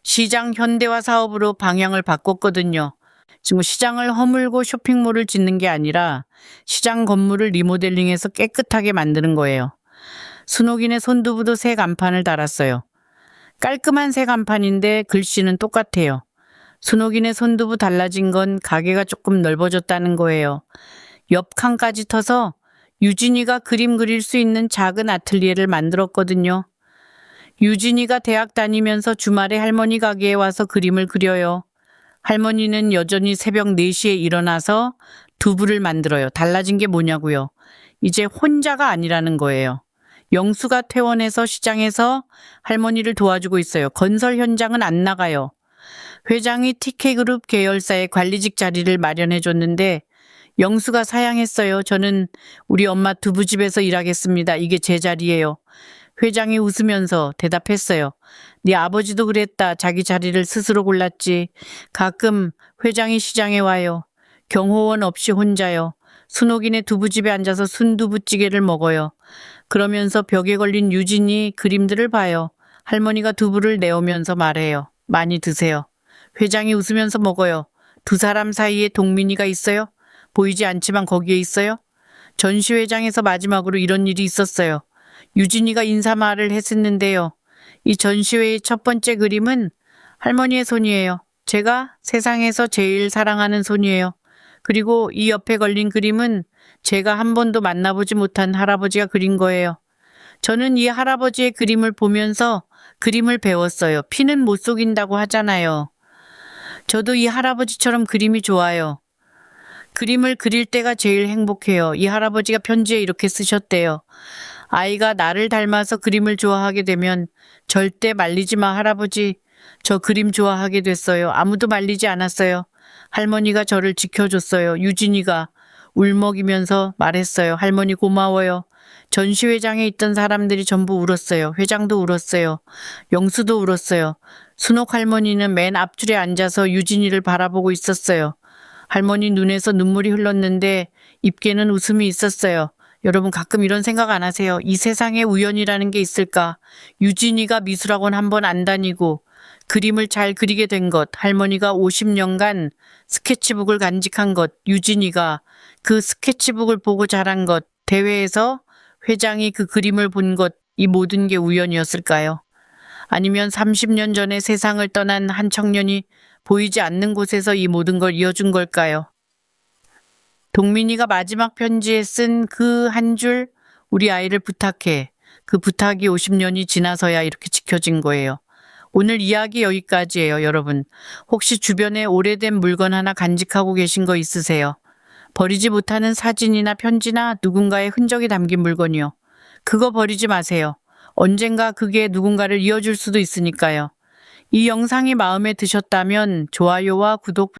Speaker 2: 시장 현대화 사업으로 방향을 바꿨거든요. 지금 시장을 허물고 쇼핑몰을 짓는 게 아니라 시장 건물을 리모델링해서 깨끗하게 만드는 거예요. 순옥인의 손두부도 새 간판을 달았어요. 깔끔한 새 간판인데 글씨는 똑같아요. 순옥인의 손두부 달라진 건 가게가 조금 넓어졌다는 거예요. 옆 칸까지 터서 유진이가 그림 그릴 수 있는 작은 아틀리에를 만들었거든요. 유진이가 대학 다니면서 주말에 할머니 가게에 와서 그림을 그려요. 할머니는 여전히 새벽 4시에 일어나서 두부를 만들어요. 달라진 게 뭐냐고요. 이제 혼자가 아니라는 거예요. 영수가 퇴원해서 시장에서 할머니를 도와주고 있어요. 건설 현장은 안 나가요. 회장이 TK그룹 계열사의 관리직 자리를 마련해 줬는데 영수가 사양했어요. 저는 우리 엄마 두부집에서 일하겠습니다. 이게 제 자리예요. 회장이 웃으면서 대답했어요. 네 아버지도 그랬다. 자기 자리를 스스로 골랐지. 가끔 회장이 시장에 와요. 경호원 없이 혼자요. 순옥인의 두부집에 앉아서 순두부찌개를 먹어요. 그러면서 벽에 걸린 유진이 그림들을 봐요. 할머니가 두부를 내오면서 말해요. 많이 드세요. 회장이 웃으면서 먹어요. 두 사람 사이에 동민이가 있어요? 보이지 않지만 거기에 있어요? 전시회장에서 마지막으로 이런 일이 있었어요. 유진이가 인사말을 했었는데요. 이 전시회의 첫 번째 그림은 할머니의 손이에요. 제가 세상에서 제일 사랑하는 손이에요. 그리고 이 옆에 걸린 그림은 제가 한 번도 만나보지 못한 할아버지가 그린 거예요. 저는 이 할아버지의 그림을 보면서 그림을 배웠어요. 피는 못 속인다고 하잖아요. 저도 이 할아버지처럼 그림이 좋아요. 그림을 그릴 때가 제일 행복해요. 이 할아버지가 편지에 이렇게 쓰셨대요. 아이가 나를 닮아서 그림을 좋아하게 되면 절대 말리지 마, 할아버지. 저 그림 좋아하게 됐어요. 아무도 말리지 않았어요. 할머니가 저를 지켜줬어요. 유진이가 울먹이면서 말했어요. 할머니 고마워요. 전시회장에 있던 사람들이 전부 울었어요. 회장도 울었어요. 영수도 울었어요. 순옥 할머니는 맨 앞줄에 앉아서 유진이를 바라보고 있었어요. 할머니 눈에서 눈물이 흘렀는데 입게는 웃음이 있었어요. 여러분 가끔 이런 생각 안 하세요? 이 세상에 우연이라는 게 있을까? 유진이가 미술학원 한 번 안 다니고 그림을 잘 그리게 된 것, 할머니가 50년간 스케치북을 간직한 것, 유진이가 그 스케치북을 보고 자란 것, 대회에서 회장이 그 그림을 본 것, 이 모든 게 우연이었을까요? 아니면 30년 전에 세상을 떠난 한 청년이 보이지 않는 곳에서 이 모든 걸 이어준 걸까요? 동민이가 마지막 편지에 쓴 그 한 줄, 우리 아이를 부탁해. 그 부탁이 50년이 지나서야 이렇게 지켜진 거예요. 오늘 이야기 여기까지예요, 여러분. 혹시 주변에 오래된 물건 하나 간직하고 계신 거 있으세요? 버리지 못하는 사진이나 편지나 누군가의 흔적이 담긴 물건이요. 그거 버리지 마세요. 언젠가 그게 누군가를 이어줄 수도 있으니까요. 이 영상이 마음에 드셨다면 좋아요와 구독